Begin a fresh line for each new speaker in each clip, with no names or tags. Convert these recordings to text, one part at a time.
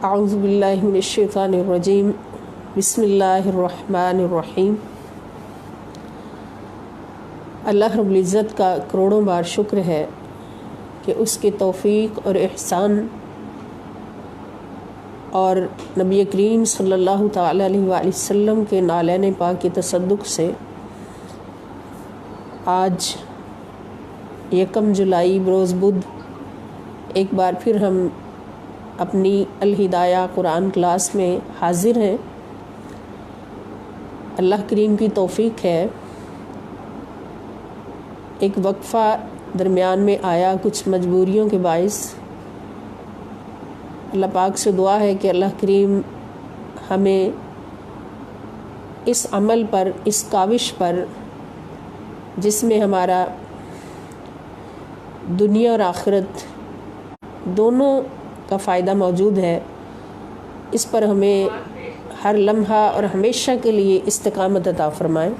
اعوذ باللہ من الشیطان الرجیم بسم اللہ الرحمن الرحیم۔ اللہ رب العزت کا کروڑوں بار شکر ہے کہ اس کے توفیق اور احسان اور نبی کریم صلی اللہ تعالی علیہ وآلہ وسلم کے نالین پاک کے تصدق سے آج 1 جولائی بروز بدھ ایک بار پھر ہم اپنی الہدایہ قرآن کلاس میں حاضر ہیں۔ اللہ کریم کی توفیق ہے، ایک وقفہ درمیان میں آیا کچھ مجبوریوں کے باعث۔ اللہ پاک سے دعا ہے کہ اللہ کریم ہمیں اس عمل پر، اس کاوش پر جس میں ہمارا دنیا اور آخرت دونوں کا فائدہ موجود ہے، اس پر ہمیں ہر لمحہ اور ہمیشہ کے لیے استقامت عطا فرمائے،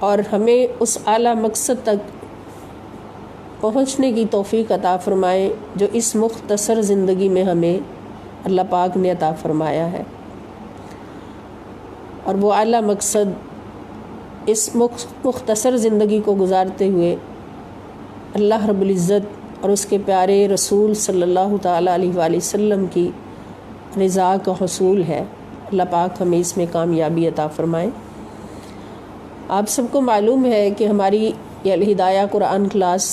اور ہمیں اس اعلیٰ مقصد تک پہنچنے کی توفیق عطا فرمائے جو اس مختصر زندگی میں ہمیں اللہ پاک نے عطا فرمایا ہے۔ اور وہ اعلیٰ مقصد اس مختصر زندگی کو گزارتے ہوئے اللہ رب العزت اور اس کے پیارے رسول صلی اللہ تعالیٰ علیہ وآلہ وسلم کی رضا کا حصول ہے۔ اللہ پاک ہمیں اس میں کامیابی عطا فرمائے۔ آپ سب کو معلوم ہے کہ ہماری یہ الہدایہ قرآن کلاس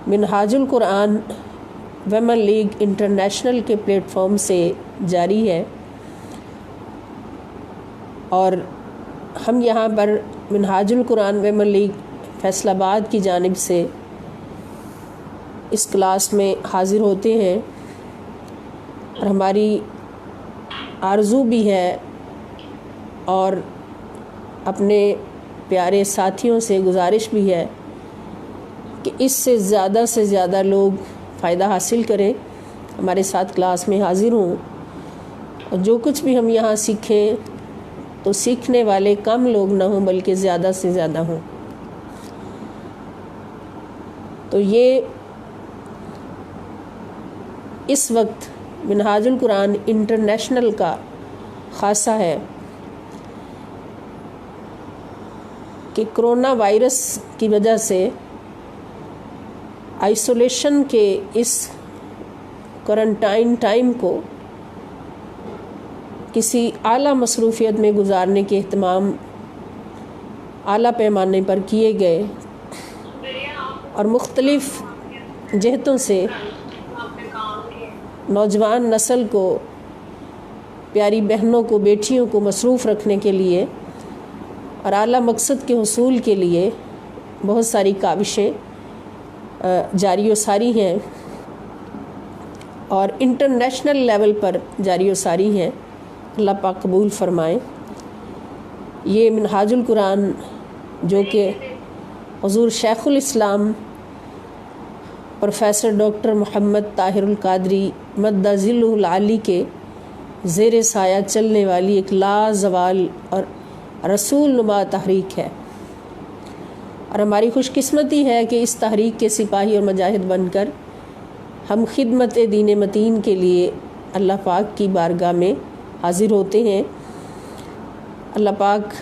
منہاج القرآن ویمن لیگ انٹرنیشنل کے پلیٹ فارم سے جاری ہے، اور ہم یہاں پر منہاج القرآن ویمن لیگ فیصل آباد کی جانب سے اس کلاس میں حاضر ہوتے ہیں، اور ہماری آرزو بھی ہے اور اپنے پیارے ساتھیوں سے گزارش بھی ہے کہ اس سے زیادہ لوگ فائدہ حاصل کریں، ہمارے ساتھ کلاس میں حاضر ہوں، اور جو کچھ بھی ہم یہاں سیکھیں تو سیکھنے والے کم لوگ نہ ہوں بلکہ زیادہ سے زیادہ ہوں۔ تو یہ اس وقت منہاج القرآن انٹرنیشنل کا خاصہ ہے کہ کرونا وائرس کی وجہ سے آئسولیشن کے اس کوارنٹائن ٹائم کو کسی اعلیٰ مصروفیت میں گزارنے کے اہتمام اعلیٰ پیمانے پر کیے گئے، اور مختلف جہتوں سے نوجوان نسل کو، پیاری بہنوں کو، بیٹیوں کو مصروف رکھنے کے لیے اور اعلیٰ مقصد کے حصول کے لیے بہت ساری کاوشیں جاری و ساری ہیں، اور انٹرنیشنل لیول پر جاری و ساری ہیں۔ اللہ پاک قبول فرمائے۔ یہ منہاج القرآن جو کہ حضور شیخ الاسلام پروفیسر ڈاکٹر محمد طاہر القادری مد ظلہ العالی کے زیر سایہ چلنے والی ایک لازوال اور رسول نما تحریک ہے، اور ہماری خوش قسمتی ہے کہ اس تحریک کے سپاہی اور مجاہد بن کر ہم خدمت دین متین کے لیے اللہ پاک کی بارگاہ میں حاضر ہوتے ہیں۔ اللہ پاک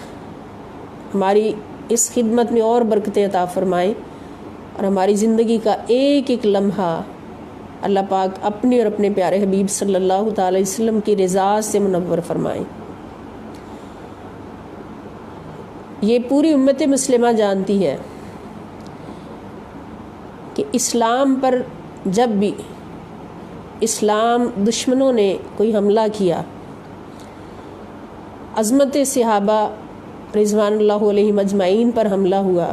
ہماری اس خدمت میں اور برکتیں عطا فرمائیں، اور ہماری زندگی کا ایک ایک لمحہ اللہ پاک اپنے اور اپنے پیارے حبیب صلی اللہ تعالی علیہ وسلم کی رضا سے منور فرمائیں۔ یہ پوری امت مسلمہ جانتی ہے کہ اسلام پر جب بھی اسلام دشمنوں نے کوئی حملہ کیا، عظمت صحابہ رضوان اللہ علیہ مجمعین پر حملہ ہوا،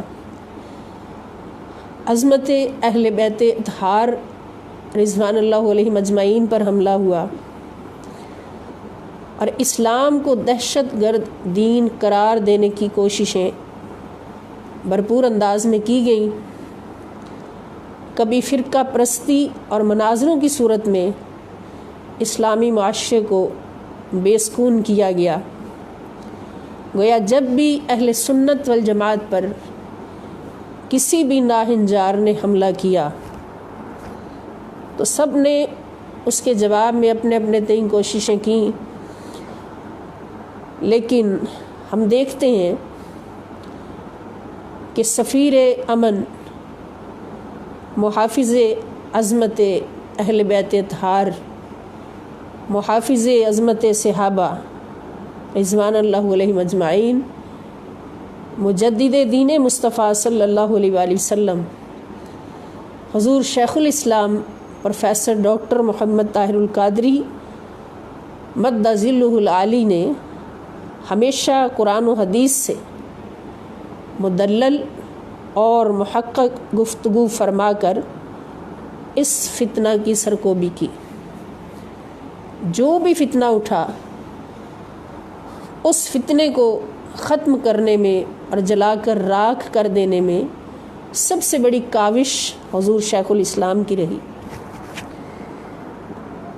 عظمت اہل بیت اطہار رضوان اللہ علیہ مجمعین پر حملہ ہوا، اور اسلام کو دہشت گرد دین قرار دینے کی کوششیں بھرپور انداز میں کی گئیں، کبھی فرقہ پرستی اور مناظروں کی صورت میں اسلامی معاشرے کو بے سکون کیا گیا۔ گویا جب بھی اہل سنت والجماعت پر کسی بھی ناہنجار نے حملہ کیا تو سب نے اس کے جواب میں اپنے اپنے تئیں کوششیں کیں، لیکن ہم دیکھتے ہیں کہ سفیر امن، محافظ عظمت اہل بیت اطہار، محافظ عظمت صحابہ رضوان اللہ علیہم اجمعین، مجدد دین مصطفیٰ صلی اللہ علیہ وآلہ وسلم حضور شیخ الاسلام پروفیسر ڈاکٹر محمد طاہر القادری مد ظلہ العالی نے ہمیشہ قرآن و حدیث سے مدلل اور محقق گفتگو فرما کر اس فتنہ کی سرکوبی کی۔ جو بھی فتنہ اٹھا اس فتنے کو ختم کرنے میں اور جلا کر راکھ کر دینے میں سب سے بڑی کاوش حضور شیخ الاسلام کی رہی۔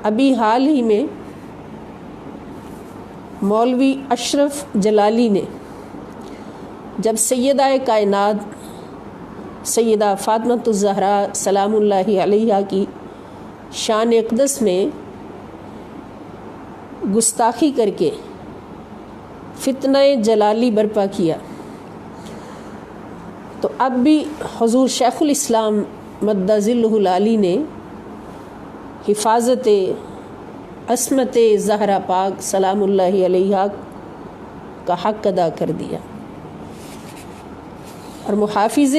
ابھی حال ہی میں مولوی اشرف جلالی نے جب سیدہ کائنات سیدہ فاطمۃ الزہرا سلام اللہ علیہا کی شان اقدس میں گستاخی کر کے فتنہ جلالی برپا کیا، تو اب بھی حضور شیخ الاسلام مد ظلہ العالی نے حفاظت عصمت زہرا پاک سلام اللہ علیہا کا حق ادا کر دیا، اور محافظ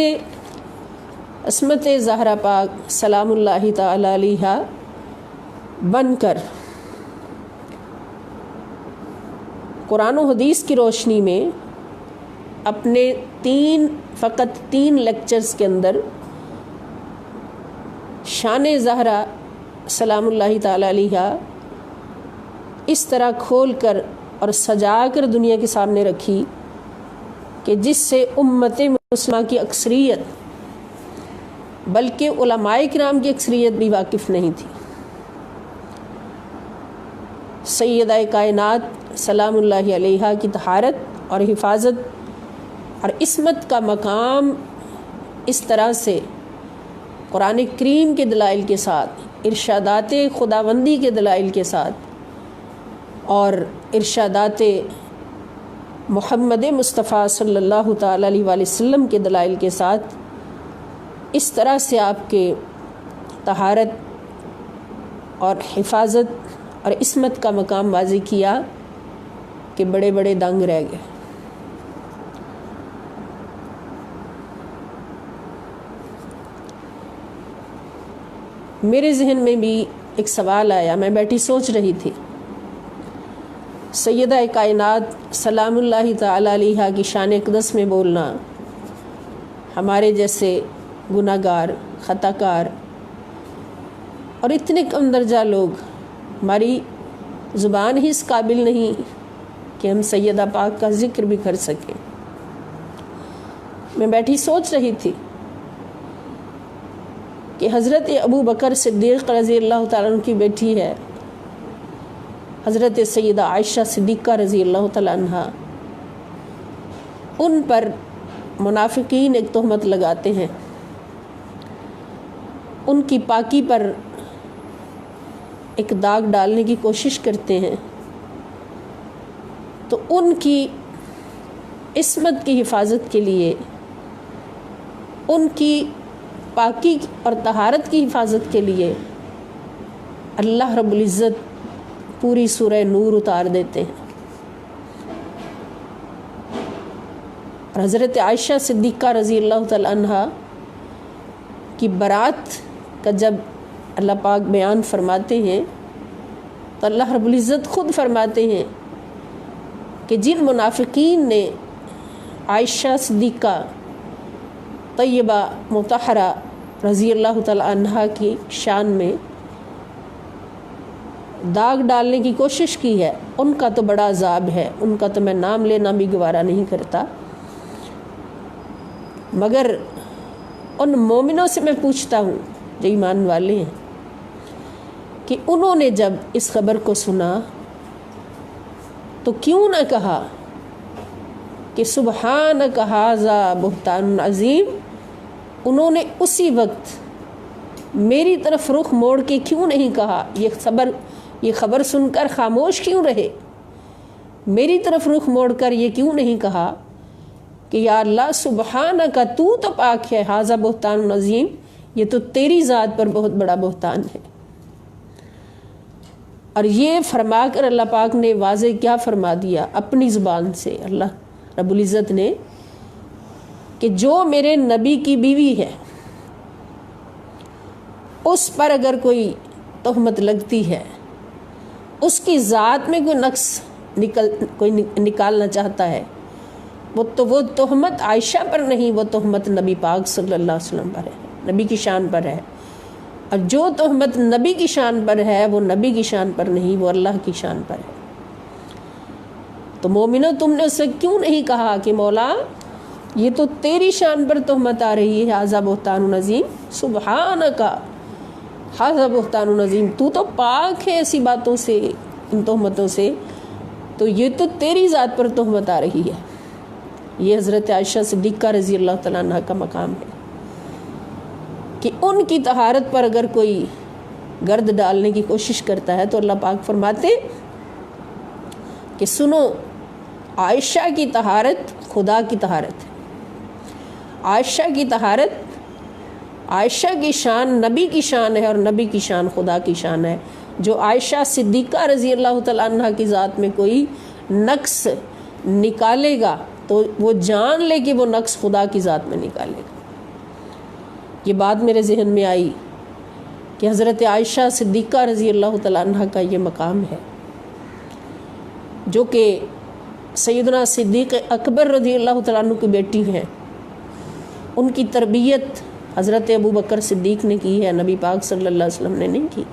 عصمت زہرا پاک سلام اللہ تعالی علیہا بن کر قرآن و حدیث کی روشنی میں اپنے فقط تین لیکچرز کے اندر شان زہرا سلام اللہ تعالی علیہا اس طرح کھول کر اور سجا کر دنیا کے سامنے رکھی کہ جس سے امت مسلمہ کی اکثریت بلکہ علماء کرام کی اکثریت بھی واقف نہیں تھی۔ سیدہ کائنات سلام اللہ علیہا کی طہارت اور حفاظت اور عصمت کا مقام اس طرح سے قرآن کریم کے دلائل کے ساتھ، ارشادات خداوندی کے دلائل کے ساتھ اور ارشادات محمد مصطفیٰ صلی اللہ تعالی علیہ وآلہ وسلم کے دلائل کے ساتھ اس طرح سے آپ کے طہارت اور حفاظت اور عصمت کا مقام واضح کیا کہ بڑے بڑے دنگ رہ گئے۔ میرے ذہن میں بھی ایک سوال آیا، میں بیٹھی سوچ رہی تھی، سیدہ کائنات سلام اللہ تعالی علیہا کی شان اقدس میں بولنا ہمارے جیسے گناہ گار، خطا کار اور اتنے کم درجہ لوگ، ہماری زبان ہی اس قابل نہیں کہ ہم سیدہ پاک کا ذکر بھی کر سکیں۔ میں بیٹھی سوچ رہی تھی کہ حضرت ابو بکر صدیق رضی اللہ تعالیٰ عنہ کی بیٹی ہے حضرت سیدہ عائشہ صدیقہ رضی اللہ تعالیٰ عنہ، ان پر منافقین ایک تہمت لگاتے ہیں، ان کی پاکی پر ایک داغ ڈالنے کی کوشش کرتے ہیں، تو ان کی عصمت کی حفاظت کے لیے، ان کی پاکی اور طہارت کی حفاظت کے لیے اللہ رب العزت پوری سورہ نور اتار دیتے ہیں، اور حضرت عائشہ صدیقہ رضی اللہ تعالیٰ عنہ کی برات کا جب اللہ پاک بیان فرماتے ہیں تو اللہ رب العزت خود فرماتے ہیں کہ جن منافقین نے عائشہ صدیقہ طیبہ مطہرہ رضی اللہ تعالی عنہا کی شان میں داغ ڈالنے کی کوشش کی ہے، ان کا تو بڑا عذاب ہے، ان کا تو میں نام لینا بھی گوارا نہیں کرتا، مگر ان مومنوں سے میں پوچھتا ہوں جو ایمان والے ہیں کہ انہوں نے جب اس خبر کو سنا تو کیوں نہ کہا کہ سبحانک ھذا بہتان عظیم انہوں نے اسی وقت میری طرف رخ موڑ کے کیوں نہیں کہا، یہ خبر سن کر خاموش کیوں رہے، میری طرف رخ موڑ کر یہ کیوں نہیں کہا کہ یا اللہ سبحانک تو تو پاک ہے، ھذا بہتان عظیم، یہ تو تیری ذات پر بہت بڑا بہتان ہے۔ اور یہ فرما کر اللہ پاک نے واضح کیا فرما دیا اپنی زبان سے اللہ رب العزت نے کہ جو میرے نبی کی بیوی ہے اس پر اگر کوئی تہمت لگتی ہے، اس کی ذات میں کوئی نقص نکالنا چاہتا ہے، وہ تہمت عائشہ پر نہیں، وہ تہمت نبی پاک صلی اللہ علیہ وسلم پر ہے، نبی کی شان پر ہے۔ اور جو تہمت نبی کی شان پر ہے وہ نبی کی شان پر نہیں، وہ اللہ کی شان پر ہے۔ تو مومنو، تم نے اسے کیوں نہیں کہا کہ مولا یہ تو تیری شان پر تہمت آ رہی ہے، ھذا بہتان عظیم، سبحانک ھذا بہتان عظیم، تو تو پاک ہے ایسی باتوں سے، ان تہمتوں سے، تو یہ تو تیری ذات پر تہمت آ رہی ہے۔ یہ حضرت عائشہ صدیقہ رضی اللہ تعالیٰ عنہ کا مقام ہے کہ ان کی طہارت پر اگر کوئی گرد ڈالنے کی کوشش کرتا ہے تو اللہ پاک فرماتے کہ سنو، عائشہ کی طہارت خدا کی طہارت ہے، عائشہ کی طہارت، عائشہ کی شان نبی کی شان ہے اور نبی کی شان خدا کی شان ہے۔ جو عائشہ صدیقہ رضی اللہ تعالیٰ عنہ کی ذات میں کوئی نقص نکالے گا تو وہ جان لے کہ وہ نقص خدا کی ذات میں نکالے گا۔ یہ بات میرے ذہن میں آئی کہ حضرت عائشہ صدیقہ رضی اللہ تعالیٰ عنہ کا یہ مقام ہے، جو کہ سیدنا صدیق اکبر رضی اللہ تعالیٰ عنہ کی بیٹی ہیں، ان کی تربیت حضرت ابو بکر صدیق نے کی ہے، نبی پاک صلی اللہ علیہ وسلم نے نہیں کی۔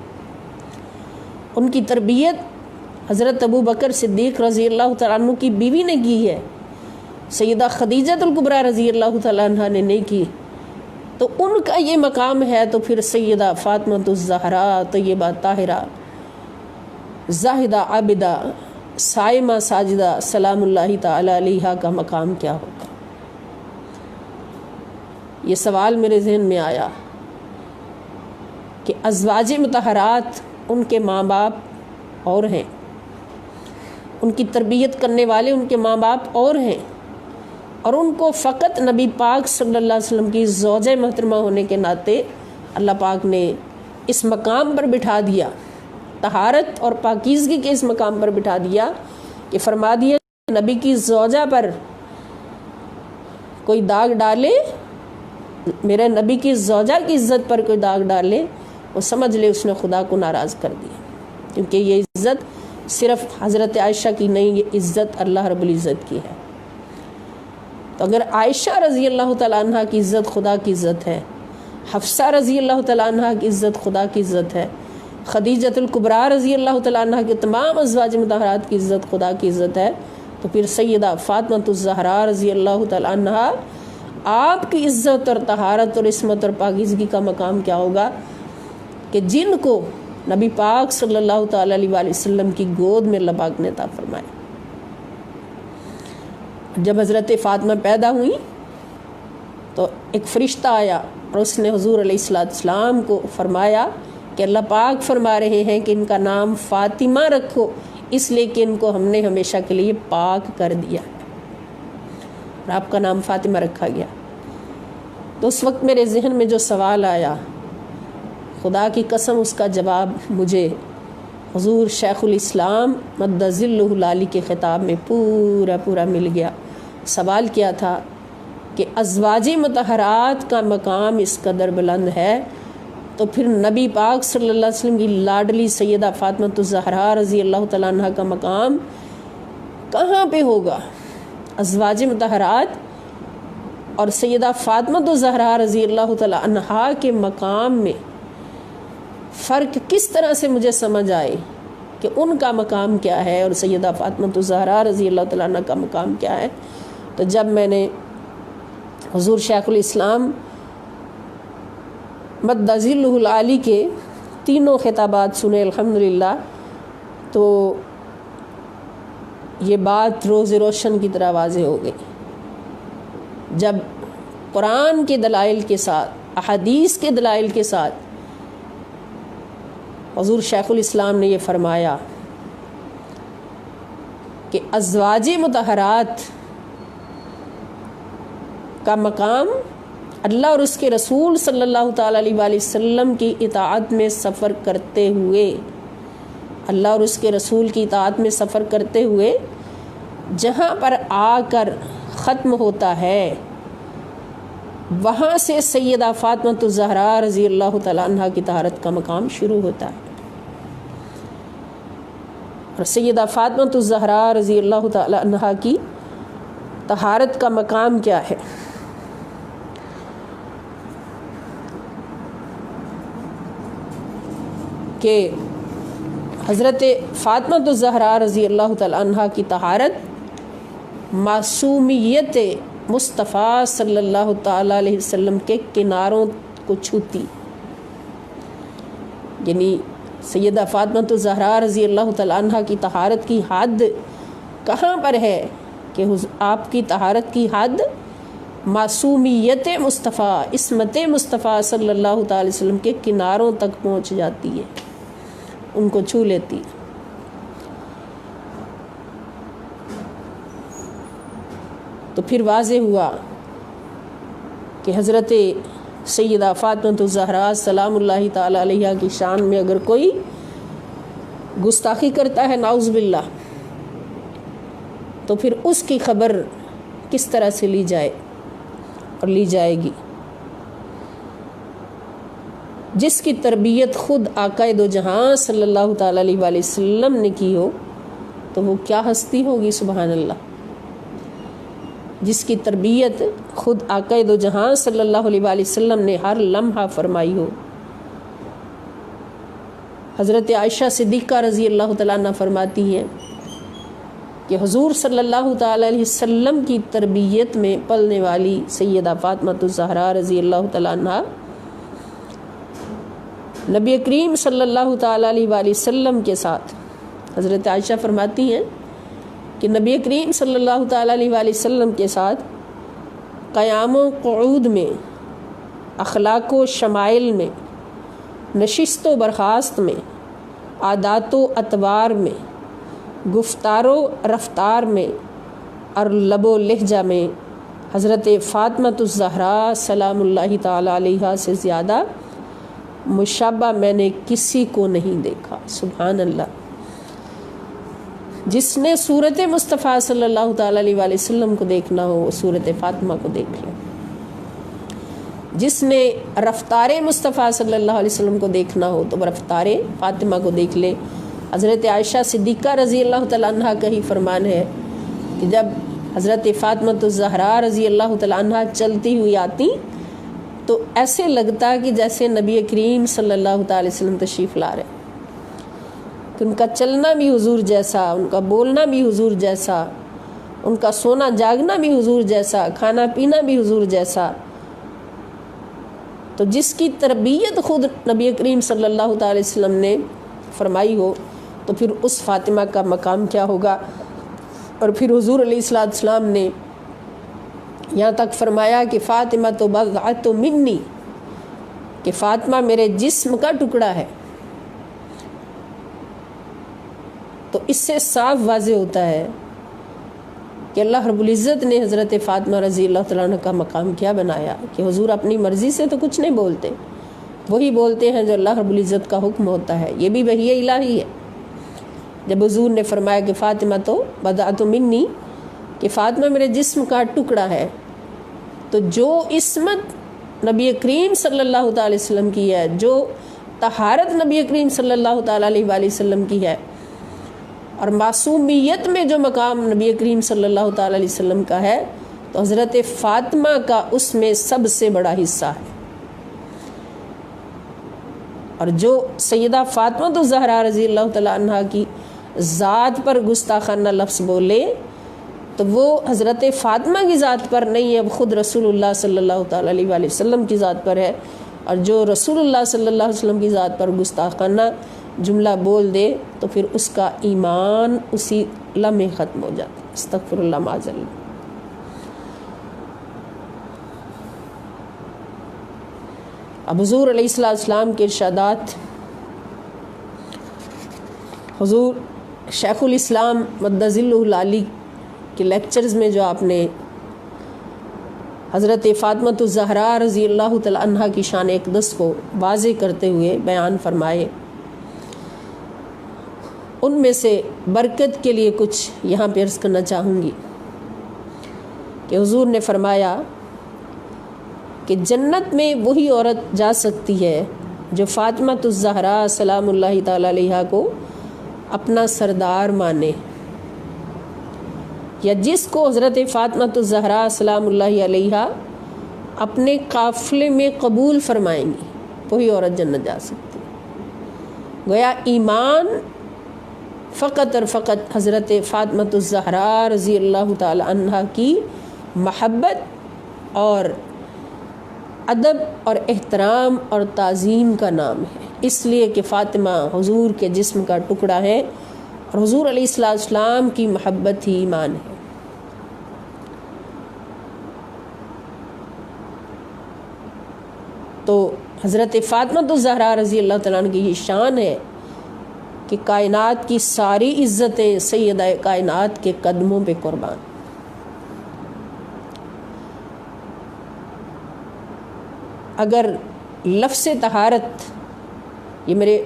ان کی تربیت حضرت ابو بکر صدیق رضی اللہ تعالیٰ عنہ کی بیوی نے کی ہے، سیدہ خدیجہ الکبریٰ رضی اللہ تعالیٰ عنہ نے نہیں کی۔ تو ان کا یہ مقام ہے، تو پھر سیدہ فاطمہ الزہراء طیبہ طاہرہ زاہدہ عابدہ صائمہ ساجدہ سلام اللہ تعالی علیہا کا مقام کیا ہوگا؟ یہ سوال میرے ذہن میں آیا کہ ازواج مطہرات ان کے ماں باپ اور ہیں، ان کی تربیت کرنے والے ان کے ماں باپ اور ہیں، اور ان کو فقط نبی پاک صلی اللہ علیہ وسلم کی زوجہ محترمہ ہونے کے ناطے اللہ پاک نے اس مقام پر بٹھا دیا، طہارت اور پاکیزگی کے اس مقام پر بٹھا دیا کہ فرما دیا کہ نبی کی زوجہ پر کوئی داغ ڈالے، میرے نبی کی زوجہ کی عزت پر کوئی داغ ڈالے، وہ سمجھ لے اس نے خدا کو ناراض کر دیا، کیونکہ یہ عزت صرف حضرت عائشہ کی نہیں، یہ عزت اللہ رب العزت کی ہے۔ تو اگر عائشہ رضی اللہ تعالیٰ عنہ کی عزت خدا کی عزت ہے، حفصہ رضی اللہ تعالیٰ عنہ کی عزت خدا کی عزت ہے، خدیجہ الکبریٰ رضی اللہ تعالیٰ عنہ کے تمام ازواج مطہرات کی عزت خدا کی عزت ہے، تو پھر سیدہ فاطمہ الزہراء رضی اللہ تعالیٰ عنہ آپ کی عزت اور طہارت اور عصمت اور پاکیزگی کا مقام کیا ہوگا کہ جن کو نبی پاک صلی اللہ تعالیٰ علیہ وآلہ وسلم کی گود میں اللہ پاک نے عطا فرمایا۔ جب حضرت فاطمہ پیدا ہوئی تو ایک فرشتہ آیا اور اس نے حضور علیہ السلام کو فرمایا کہ اللہ پاک فرما رہے ہیں کہ ان کا نام فاطمہ رکھو، اس لیے کہ ان کو ہم نے ہمیشہ کے لیے پاک کر دیا، اور آپ کا نام فاطمہ رکھا گیا۔ تو اس وقت میرے ذہن میں جو سوال آیا، خدا کی قسم اس کا جواب مجھے حضور شیخ الاسلام مد ظلہ العالی کے خطاب میں پورا مل گیا۔ سوال کیا تھا کہ ازواج مطہرات کا مقام اس قدر بلند ہے، تو پھر نبی پاک صلی اللہ علیہ وسلم کی لاڈلی سیدہ فاطمہ الزہراء رضی اللہ تعالیٰ عنہ کا مقام کہاں پہ ہوگا؟ ازواج مطہرات اور سیدہ فاطمہ الزہراء رضی اللہ تعالیٰ عنہ کے مقام میں فرق کس طرح سے مجھے سمجھ آئے کہ ان کا مقام کیا ہے اور سیدہ فاطمہ الزہراء رضی اللہ تعالیٰ عنہ کا مقام کیا ہے، تو جب میں نے حضور شیخ الاسلام مد ظلہ العالی کے تینوں خطابات سنے الحمدللہ، تو یہ بات روز روشن کی طرح واضح ہو گئی۔ جب قرآن کے دلائل کے ساتھ، احادیث کے دلائل کے ساتھ حضور شیخ الاسلام نے یہ فرمایا کہ ازواج مطہرات کا مقام اللہ اور اس کے رسول صلی اللہ تعالیٰ علیہ وآلہ وسلم کی اطاعت میں سفر کرتے ہوئے، اللہ اور اس کے رسول کی اطاعت میں سفر کرتے ہوئے جہاں پر آ کر ختم ہوتا ہے، وہاں سے سیدہ فاطمہ الزہراء رضی اللہ تعالیٰ عنہ کی طہارت کا مقام شروع ہوتا ہے۔ اور سیدہ فاطمہ الزہراء رضی اللہ تعالیٰ عنہ کی طہارت کا مقام کیا ہے؟ کہ حضرت فاطمہ الزہراء رضی اللہ تعالیٰ عنہ کی طہارت معصومیت مصطفیٰ صلی اللہ تعالیٰ علیہ وسلم کے کناروں کو چھوتی، یعنی سیدہ فاطمہ الزہراء رضی اللہ تعالیٰ عنہ کی طہارت کی حد کہاں پر ہے کہ آپ کی طہارت کی حد معصومیت مصطفیٰ، عصمت مصطفیٰ صلی اللہ تعالی وسلم کے کناروں تک پہنچ جاتی ہے، ان کو چھو لیتی ہے۔ تو پھر واضح ہوا کہ حضرت سیدہ فاطمہ الزہراء سلام اللہ تعالی علیہا کی شان میں اگر کوئی گستاخی کرتا ہے نعوذ باللہ، تو پھر اس کی خبر کس طرح سے لی جائے اور لی جائے گی؟ جس کی تربیت خود آقا دو جہاں صلی اللہ تعالی علیہ وآلہ وسلم نے کی ہو تو وہ کیا ہستی ہوگی، سبحان اللہ۔ جس کی تربیت خود آقا دو جہاں صلی اللہ علیہ وآلہ وسلم نے ہر لمحہ فرمائی ہو۔ حضرت عائشہ صدیقہ رضی اللہ تعالیٰ عنہ فرماتی ہیں کہ حضور صلی اللہ تعالیٰ علیہ وسلم کی تربیت میں پلنے والی سیدہ فاطمہ الزہراء رضی اللہ تعالیٰ عنہ نبی کریم صلی اللہ تعالیٰ علیہ وآلہ وسلم کے ساتھ، حضرت عائشہ فرماتی ہیں کہ نبی کریم صلی اللہ تعالیٰ علیہ وآلہ وسلم کے ساتھ قیام و قعود میں، اخلاق و شمائل میں، نشست و برخاست میں، عادات و اطوار میں، گفتار و رفتار میں اور لب و لہجہ میں حضرت فاطمہ الزہراء سلام اللہ تعالیٰ علیہا سے زیادہ مشابہ میں نے کسی کو نہیں دیکھا، سبحان اللہ۔ جس نے صورت مصطفیٰ صلی اللہ تعالیٰ علیہ وآلہ وسلم کو دیکھنا ہو وہ صورت فاطمہ کو دیکھ لے، جس نے رفتار مصطفیٰ صلی اللہ علیہ وسلم کو دیکھنا ہو تو رفتار فاطمہ کو دیکھ لے۔ حضرت عائشہ صدیقہ رضی اللہ تعالیٰ عنہ کا ہی فرمان ہے کہ جب حضرت فاطمہ الزہراء رضی اللہ تعالیٰ عنہ چلتی ہوئی آتی تو ایسے لگتا کہ جیسے نبی کریم صلی اللہ تعالی وسلم تشریف لا رہے، کہ ان کا چلنا بھی حضور جیسا، ان کا بولنا بھی حضور جیسا، ان کا سونا جاگنا بھی حضور جیسا، کھانا پینا بھی حضور جیسا۔ تو جس کی تربیت خود نبی کریم صلی اللہ تعالی وسلم نے فرمائی ہو تو پھر اس فاطمہ کا مقام کیا ہوگا۔ اور پھر حضور علیہ الصلوۃ والسلام نے یہاں تک فرمایا کہ فاطمہ تو بضعۃ منی، کہ فاطمہ میرے جسم کا ٹکڑا ہے۔ تو اس سے صاف واضح ہوتا ہے کہ اللہ رب العزت نے حضرت فاطمہ رضی اللہ تعالیٰ عنہ کا مقام کیا بنایا کہ حضور اپنی مرضی سے تو کچھ نہیں بولتے، وہی بولتے ہیں جو اللہ رب العزت کا حکم ہوتا ہے۔ یہ بھی وحی الہی ہے۔ جب حضور نے فرمایا کہ فاطمہ تو بضعۃ منی، کہ فاطمہ میرے جسم کا ٹکڑا ہے، تو جو عصمت نبی کریم صلی اللہ تعالی وسلم کی ہے، جو طہارت نبی کریم صلی اللہ تعالی علیہ وآلہ وسلم کی ہے، اور معصومیت میں جو مقام نبی کریم صلی اللہ تعالی علیہ وسلم کا ہے، تو حضرت فاطمہ کا اس میں سب سے بڑا حصہ ہے۔ اور جو سیدہ فاطمہ الزہراء رضی اللہ تعالی عنہ کی ذات پر گستاخانہ لفظ بولے تو وہ حضرت فاطمہ کی ذات پر نہیں ہے، خود رسول اللہ صلی اللہ تعالی علیہ وآلہ وسلم کی ذات پر ہے۔ اور جو رسول اللہ صلی اللہ علیہ وسلم کی ذات پر گستاخانہ جملہ بول دے تو پھر اس کا ایمان اسی لمحے ختم ہو جاتا ہے۔ استغفر اللہ معاذ اللہ۔ اب حضور علیہ السلام کے ارشادات، حضور شیخ الاسلام مد ظلہ العالی کے لیکچرز میں جو آپ نے حضرت فاطمۃ الزہرا رضی اللہ تعالی عنہا کی شان اقدس کو واضح کرتے ہوئے بیان فرمائے، ان میں سے برکت کے لیے کچھ یہاں پہ عرض کرنا چاہوں گی کہ حضور نے فرمایا کہ جنت میں وہی عورت جا سکتی ہے جو فاطمۃ الزہرا سلام اللہ تعالی علیہا کو اپنا سردار مانے، یا جس کو حضرت فاطمۃ الزہرا سلام اللہ علیہا اپنے قافلے میں قبول فرمائیں گی، وہی عورت جنت جا سکتی ہے۔ گویا ایمان فقط اور فقط حضرت فاطمۃ الزہرا رضی اللہ تعالی عنہا کی محبت اور ادب اور احترام اور تعظیم کا نام ہے، اس لیے کہ فاطمہ حضور کے جسم کا ٹکڑا ہے اور حضور علیہ السلام کی محبت ہی ایمان ہے۔ تو حضرت فاطمہ الزہرا رضی اللہ تعالیٰ عنہ کی یہ شان ہے کہ کائنات کی ساری عزتیں سیدہ کائنات کے قدموں پہ قربان۔ اگر لفظ طہارت، یہ میرے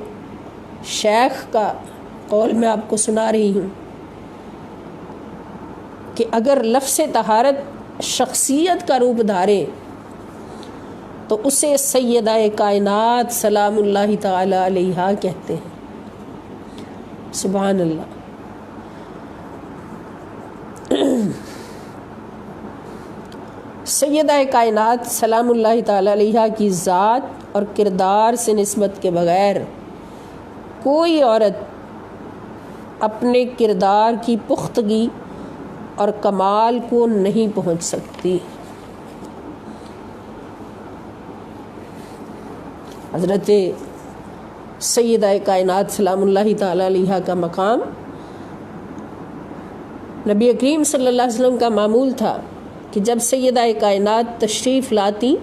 شیخ کا قول میں آپ کو سنا رہی ہوں کہ اگر لفظ طہارت شخصیت کا روپ دھارے تو اسے سیدہ کائنات سلام اللہ تعالی علیہا کہتے ہیں۔ سبحان اللہ۔ سیدہ کائنات سلام اللہ تعالی علیہا کی ذات اور کردار سے نسبت کے بغیر کوئی عورت اپنے کردار کی پختگی اور کمال کو نہیں پہنچ سکتی۔ حضرت سیدہ کائنات سلام اللہ تعالی علیہا کا مقام، نبی کریم صلی اللہ علیہ وسلم کا معمول تھا کہ جب سیدہ کائنات تشریف لاتی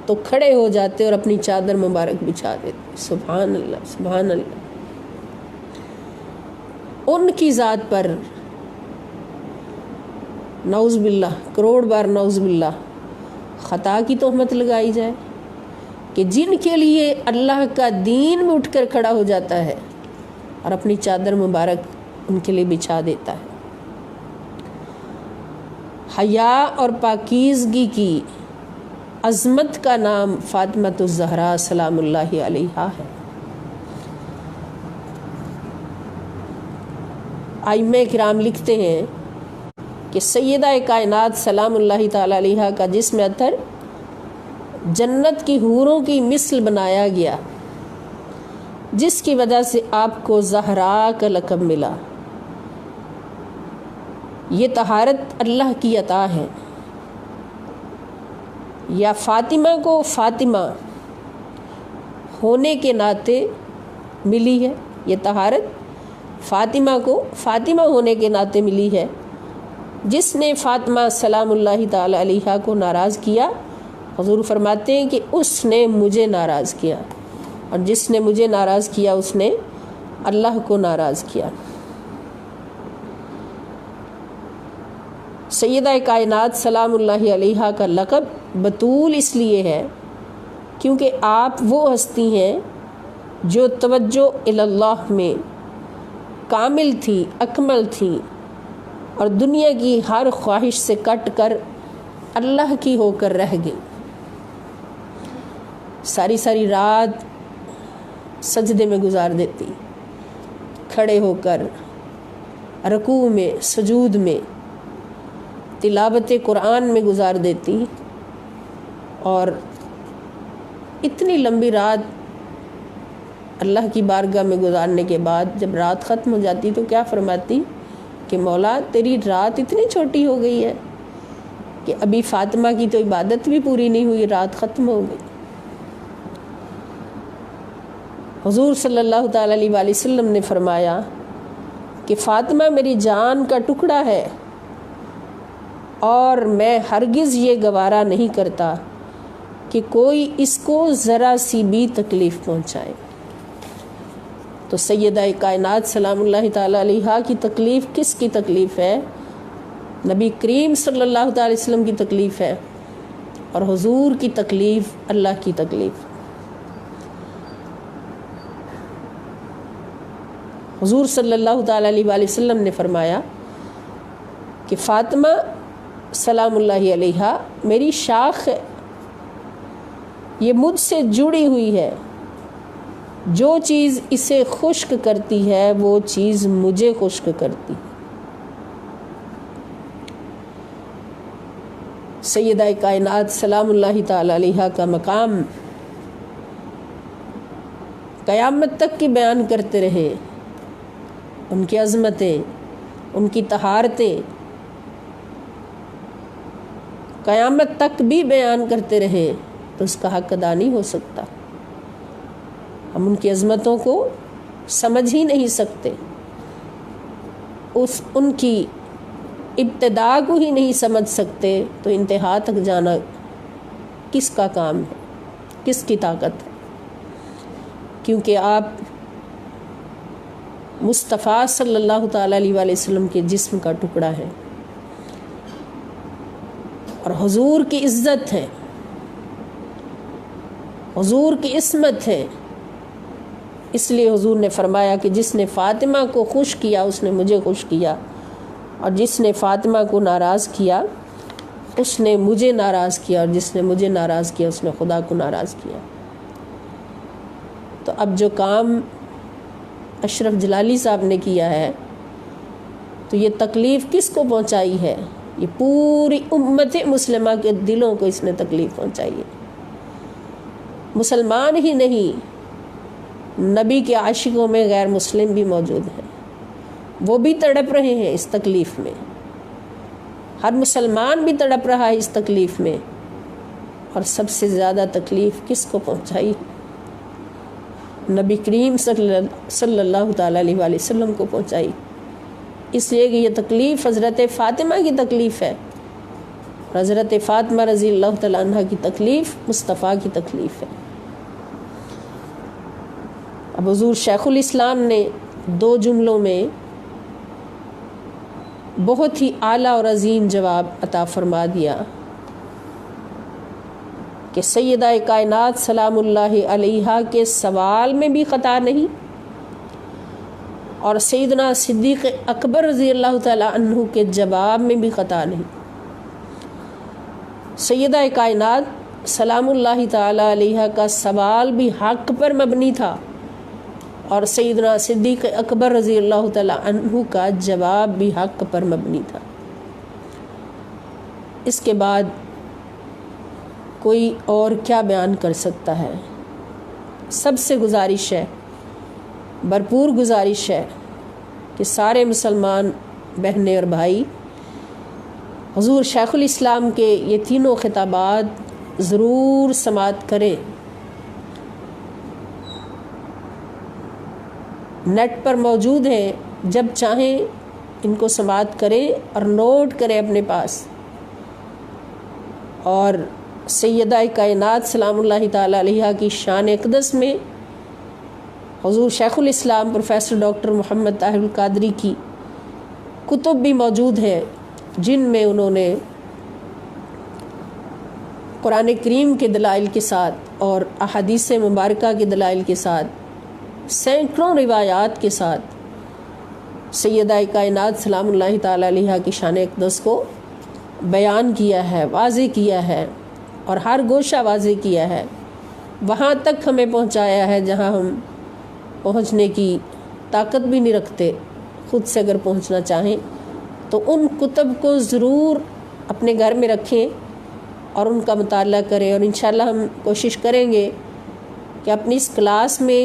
تو کھڑے ہو جاتے اور اپنی چادر مبارک بچھا دیتے۔ سبحان اللہ، سبحان اللہ۔ ان کی ذات پر نعوذ باللہ، کروڑ بار نعوذ باللہ، خطا کی تہمت لگائی جائے کہ جن کے لیے اللہ کا دین میں اٹھ کر کھڑا ہو جاتا ہے اور اپنی چادر مبارک ان کے لیے بچھا دیتا ہے۔ حیا اور پاکیزگی کی عظمت کا نام فاطمۃ الزہرا سلام اللہ علیہا ہے۔ ائمہ کرام لکھتے ہیں کہ سیدہ کائنات سلام اللہ تعالی علیہا کا جسم اطہر جنت کی حوروں کی مثل بنایا گیا، جس کی وجہ سے آپ کو زہرا کا لقب ملا۔ یہ طہارت اللہ کی عطا ہے، یا فاطمہ کو فاطمہ ہونے کے ناطے ملی ہے، یہ طہارت فاطمہ کو فاطمہ ہونے کے ناطے ملی ہے۔ جس نے فاطمہ سلام اللہ تعالی علیہا کو ناراض کیا، حضور فرماتے ہیں کہ اس نے مجھے ناراض کیا، اور جس نے مجھے ناراض کیا اس نے اللہ کو ناراض کیا۔ سیدہ کائنات سلام اللہ علیہا کا لقب بطول اس لیے ہے کیونکہ آپ وہ ہستی ہیں جو توجہ اللہ میں کامل تھی، اکمل تھی، اور دنیا کی ہر خواہش سے کٹ کر اللہ کی ہو کر رہ گئی۔ ساری ساری رات سجدے میں گزار دیتی، کھڑے ہو کر رکوع میں، سجود میں، تلاوت قرآن میں گزار دیتی، اور اتنی لمبی رات اللہ کی بارگاہ میں گزارنے کے بعد جب رات ختم ہو جاتی تو کیا فرماتی کہ مولا تیری رات اتنی چھوٹی ہو گئی ہے کہ ابھی فاطمہ کی تو عبادت بھی پوری نہیں ہوئی، رات ختم ہو گئی۔ حضور صلی اللہ تعالی علیہ وآلہ وسلم نے فرمایا کہ فاطمہ میری جان کا ٹکڑا ہے، اور میں ہرگز یہ گوارا نہیں کرتا کہ کوئی اس کو ذرا سی بھی تکلیف پہنچائے۔ تو سیدہ کائنات سلام اللہ تعالیٰ علیہا کی تکلیف کس کی تکلیف ہے؟ نبی کریم صلی اللہ تعالی وسلم کی تکلیف ہے، اور حضور کی تکلیف اللہ کی تکلیف۔ حضور صلی اللہ تعالی علیہ وآلہ وسلم نے فرمایا کہ فاطمہ سلام اللہ علیہا میری شاخ ہے، یہ مجھ سے جڑی ہوئی ہے، جو چیز اسے خشک کرتی ہے وہ چیز مجھے خشک کرتی۔ سیدہ کائنات سلام اللہ تعالی علیہا کا مقام قیامت تک کی بیان کرتے رہے، ان کی عظمتیں، ان کی طہارتیں قیامت تک بھی بیان کرتے رہے تو اس کا حق ادا نہیں ہو سکتا۔ ہم ان کی عظمتوں کو سمجھ ہی نہیں سکتے، ان کی ابتدا کو ہی نہیں سمجھ سکتے، تو انتہا تک جانا کس کا کام ہے، کس کی طاقت ہے؟ کیونکہ آپ مصطفیٰ صلی اللہ تعالیٰ علیہ وآلہ وسلم کے جسم کا ٹکڑا ہے، اور حضور کی عزت ہے، حضور کی عصمت ہے۔ اس لیے حضور نے فرمایا کہ جس نے فاطمہ کو خوش کیا اس نے مجھے خوش کیا، اور جس نے فاطمہ کو ناراض کیا اس نے مجھے ناراض کیا، اور جس نے مجھے ناراض کیا اس نے خدا کو ناراض کیا۔ تو اب جو کام اشرف جلالی صاحب نے کیا ہے، تو یہ تکلیف کس کو پہنچائی ہے؟ یہ پوری امت مسلمہ کے دلوں کو اس نے تکلیف پہنچائی ہے۔ مسلمان ہی نہیں، نبی کے عاشقوں میں غیر مسلم بھی موجود ہیں، وہ بھی تڑپ رہے ہیں اس تکلیف میں، ہر مسلمان بھی تڑپ رہا ہے اس تکلیف میں۔ اور سب سے زیادہ تکلیف کس کو پہنچائی؟ نبی کریم صلی اللہ تعالیٰ علیہ وآلہ وسلم کو پہنچائی، اس لیے کہ یہ تکلیف حضرت فاطمہ کی تکلیف ہے، اور حضرت فاطمہ رضی اللہ تعالیٰ عنہ کی تکلیف مصطفیٰ کی تکلیف ہے۔ اب حضور شیخ الاسلام نے 2 جملوں میں بہت ہی اعلیٰ اور عظیم جواب عطا فرما دیا کہ سیدہ کائنات سلام اللہ علیہا کے سوال میں بھی خطا نہیں، اور سیدنا صدیق اکبر رضی اللہ تعالی عنہ کے جواب میں بھی خطا نہیں۔ سیدہ کائنات سلام اللہ تعالی علیہا کا سوال بھی حق پر مبنی تھا، اور سیدنا صدیق اکبر رضی اللہ تعالی عنہ کا جواب بھی حق پر مبنی تھا۔ اس کے بعد کوئی اور کیا بیان کر سکتا ہے؟ سب سے گزارش ہے، بھرپور گزارش ہے کہ سارے مسلمان بہنیں اور بھائی حضور شیخ الاسلام کے یہ 3 خطابات ضرور سماعت کریں۔ نیٹ پر موجود ہیں، جب چاہیں ان کو سماعت کریں اور نوٹ کریں اپنے پاس۔ اور سیدہ کائنات سلام اللہ تعالی علیہا کی شان اقدس میں حضور شیخ الاسلام پروفیسر ڈاکٹر محمد طاہر القادری کی کتب بھی موجود ہیں، جن میں انہوں نے قرآن کریم کے دلائل کے ساتھ اور احادیث مبارکہ کے دلائل کے ساتھ، سینکڑوں روایات کے ساتھ سیدہ کائنات سلام اللہ تعالی علیہا کی شان اقدس کو بیان کیا ہے، واضح کیا ہے، اور ہر گوشہ واضح کیا ہے، وہاں تک ہمیں پہنچایا ہے جہاں ہم پہنچنے کی طاقت بھی نہیں رکھتے۔ خود سے اگر پہنچنا چاہیں تو ان کتب کو ضرور اپنے گھر میں رکھیں اور ان کا مطالعہ کریں، اور انشاءاللہ ہم کوشش کریں گے کہ اپنی اس کلاس میں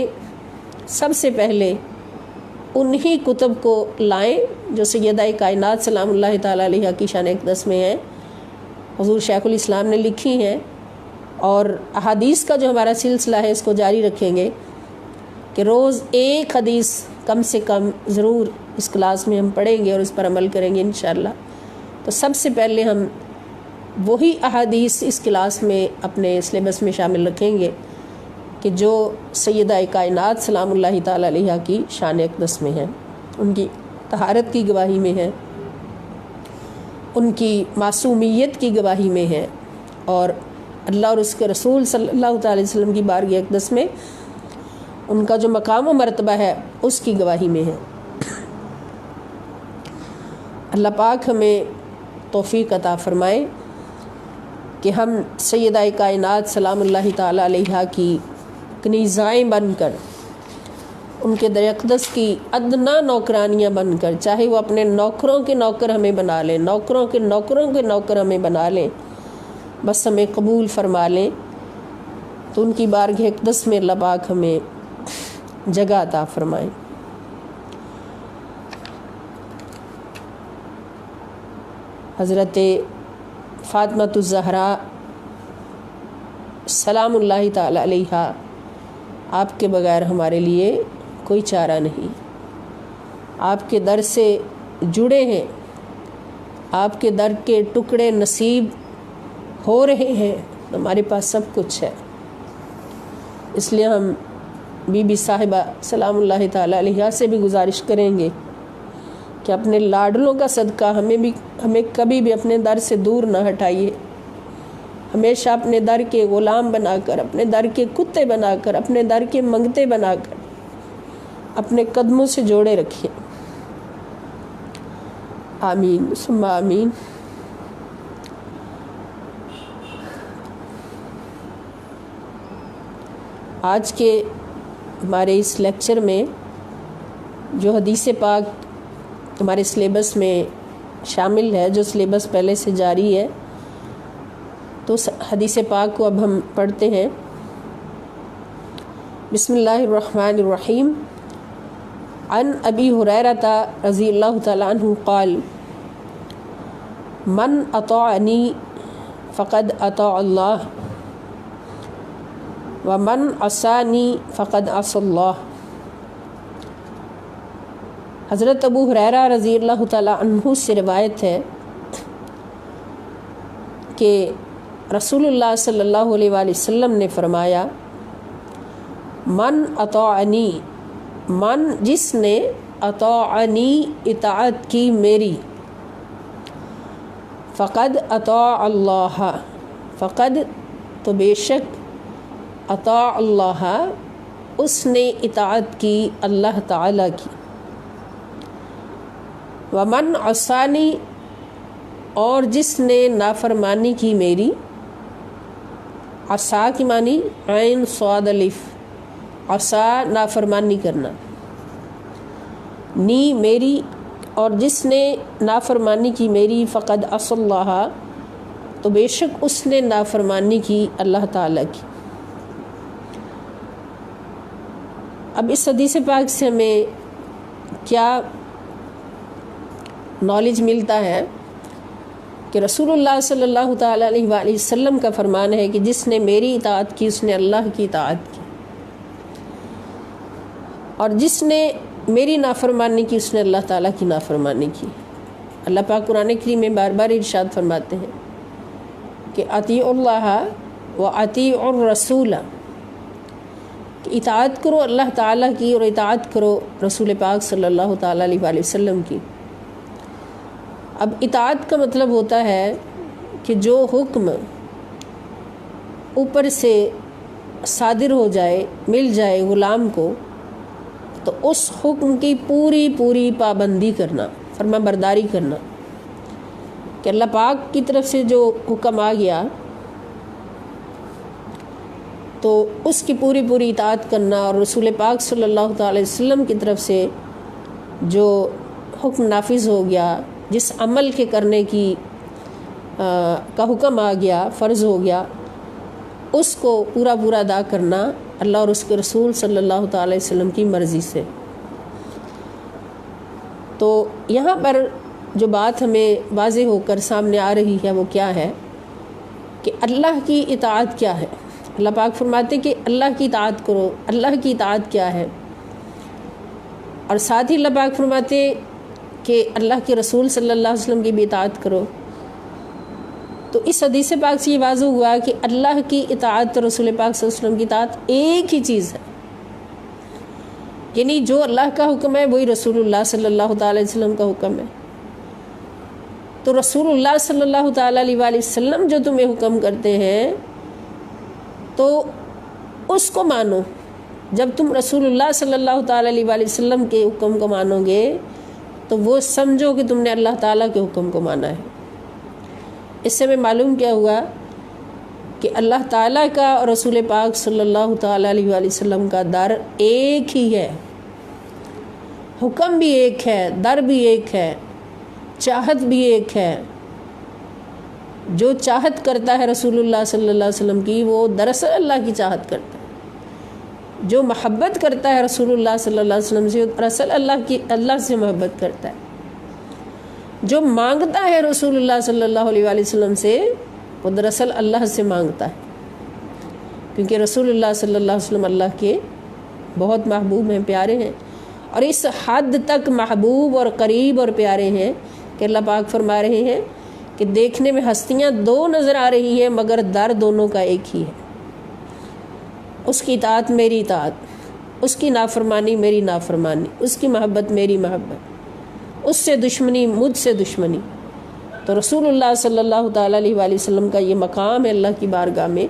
سب سے پہلے انہی کتب کو لائیں جو سیدہ کائنات سلام اللہ تعالی علیہا کی شان اقدس میں ہیں، حضور شیخ الاسلام نے لکھی ہیں، اور احادیث کا جو ہمارا سلسلہ ہے اس کو جاری رکھیں گے کہ روز ایک حدیث کم سے کم ضرور اس کلاس میں ہم پڑھیں گے اور اس پر عمل کریں گے انشاءاللہ۔ تو سب سے پہلے ہم وہی احادیث اس کلاس میں اپنے سلیبس میں شامل رکھیں گے کہ جو سیدہ کائنات سلام اللہ تعالیٰ علیہا کی شان اقدس میں ہیں، ان کی طہارت کی گواہی میں ہے، ان کی معصومیت کی گواہی میں ہے، اور اللہ اور اس کے رسول صلی اللہ تعالی وسلم کی بارگاہ اقدس میں ان کا جو مقام و مرتبہ ہے اس کی گواہی میں ہے۔ اللہ پاک ہمیں توفیق عطا فرمائے کہ ہم سیدہ کائنات سلام اللہ تعالیٰ علیہا کی کنیزائیں بن کر، ان کے در اقدس کی ادنا نوکرانیاں بن کر، چاہے وہ اپنے نوکروں کے نوکر ہمیں بنا لیں، نوکروں کے نوکروں کے نوکر ہمیں بنا لیں، بس ہمیں قبول فرما لیں، تو ان کی بارگاہ اقدس میں اللہ پاک ہمیں جگہ عطا فرمائیں۔ حضرت فاطمۃ الزہرا سلام اللہ تعالی علیہا، آپ کے بغیر ہمارے لیے کوئی چارہ نہیں، آپ کے در سے جڑے ہیں، آپ کے در کے ٹکڑے نصیب ہو رہے ہیں، ہمارے پاس سب کچھ ہے۔ اس لیے ہم بی بی صاحبہ سلام اللہ تعالی علیہا سے بھی گزارش کریں گے کہ اپنے لاڈلوں کا صدقہ ہمیں کبھی بھی اپنے در سے دور نہ ہٹائیے، ہمیشہ اپنے در کے غلام بنا کر، اپنے در کے کتے بنا کر، اپنے در کے منگتے بنا کر اپنے قدموں سے جوڑے رکھیں۔ آمین ثم آمین۔ آج کے ہمارے اس لیکچر میں جو حدیث پاک ہمارے سلیبس میں شامل ہے، جو سلیبس پہلے سے جاری ہے، تو حدیث پاک کو اب ہم پڑھتے ہیں۔ بسم اللہ الرحمن الرحیم۔ عن ابی ہریرہ رضی اللہ تعالی عنہ قال من اطاعنی فقد اطاع اللہ ومن عصانی فقد عصى اللہ۔ حضرت ابو ہریرہ رضی اللہ تعالی عنہ سے روایت ہے کہ رسول اللہ صلی اللہ علیہ وآلہ وسلم نے فرمایا، من اطاعنی، من جس نے اطاعنی اطاعت کی میری، فقد اطاع اللہ، فقد تو بے شک، اطاع اللہ اس نے اطاعت کی اللہ تعالی کی، ومن عصانی اور جس نے نافرمانی کی میری، عصا کی معنی عین صاد الف، عصا نافرمانی کرنا، نی میری، اور جس نے نافرمانی کی میری، فقد عصى اللہ تو بے شک اس نے نافرمانی کی اللہ تعالیٰ کی۔ اب اس حدیث پاک سے ہمیں کیا نالج ملتا ہے کہ رسول اللہ صلی اللہ تعالیٰ علیہ وآلہ وسلم کا فرمان ہے کہ جس نے میری اطاعت کی اس نے اللہ کی اطاعت کی، اور جس نے میری نافرمانی کی اس نے اللہ تعالیٰ کی نافرمانی کی۔ اللہ پاک قرآن کریم میں بار بار ارشاد فرماتے ہیں کہ اطیعوا اللہ و اطیعوا الرسول، کہ اطاعت کرو اللہ تعالیٰ کی اور اطاعت کرو رسول پاک صلی اللہ تعالیٰ علیہ وآلہ وسلم کی۔ اب اطاعت کا مطلب ہوتا ہے کہ جو حکم اوپر سے صادر ہو جائے، مل جائے غلام کو، تو اس حکم کی پوری پوری پابندی کرنا، فرما برداری کرنا، کہ اللہ پاک کی طرف سے جو حکم آ گیا تو اس کی پوری پوری اطاعت کرنا، اور رسول پاک صلی اللہ تعالی وسلم کی طرف سے جو حکم نافذ ہو گیا، جس عمل کے کرنے کی کا حکم آ گیا، فرض ہو گیا، اس کو پورا پورا ادا کرنا اللہ اور اس کے رسول صلی اللہ تعالی وسلم کی مرضی سے۔ تو یہاں پر جو بات ہمیں واضح ہو کر سامنے آ رہی ہے وہ کیا ہے کہ اللہ کی اطاعت کیا ہے۔ اللہ پاک فرماتے کہ اللہ کی اطاعت کرو، اللہ کی اطاعت کیا ہے، اور ساتھ ہی اللہ پاک فرماتے کہ اللہ کے رسول صلی اللہ علیہ وسلم کی بھی اطاعت کرو۔ تو اس حدیث پاک سے یہ واضح ہوا کہ اللہ کی اطاعت رسول پاک صلی اللہ علیہ وسلم کی اطاعت ایک ہی چیز ہے، یعنی جو اللہ کا حکم ہے وہی رسول اللہ صلی اللہ تعالی علیہ وسلم کا حکم ہے۔ تو رسول اللہ صلی اللہ تعالی علیہ وسلم جو تمہیں حکم کرتے ہیں تو اس کو مانو۔ جب تم رسول اللہ صلی اللہ تعالی علیہ وسلم کے حکم کو مانو گے تو وہ سمجھو کہ تم نے اللہ تعالیٰ کے حکم کو مانا ہے۔ اس سے میں معلوم کیا ہوا کہ اللہ تعالیٰ کا اور رسول پاک صلی اللہ تعالی علیہ وسلم کا در ایک ہی ہے، حکم بھی ایک ہے، در بھی ایک ہے، چاہت بھی ایک ہے۔ جو چاہت کرتا ہے رسول اللہ صلی اللہ علیہ وسلم کی وہ دراصل اللہ کی چاہت کرتا ہے، جو محبت کرتا ہے رسول اللہ صلی اللہ علیہ وسلم سے دراصل اللہ سے محبت کرتا ہے، جو مانگتا ہے رسول اللہ صلی اللہ علیہ وسلم سے وہ دراصل اللہ سے مانگتا ہے، کیونکہ رسول اللہ صلی اللہ علیہ وسلم اللہ کے بہت محبوب ہیں، پیارے ہیں، اور اس حد تک محبوب اور قریب اور پیارے ہیں کہ اللہ پاک فرما رہے ہیں کہ دیکھنے میں ہستیاں دو نظر آ رہی ہیں مگر در دونوں کا ایک ہی ہے۔ اس کی اطاعت میری اطاعت، اس کی نافرمانی میری نافرمانی، اس کی محبت میری محبت، اس سے دشمنی مجھ سے دشمنی۔ تو رسول اللہ صلی اللہ تعالی علیہ وسلم کا یہ مقام ہے اللہ کی بارگاہ میں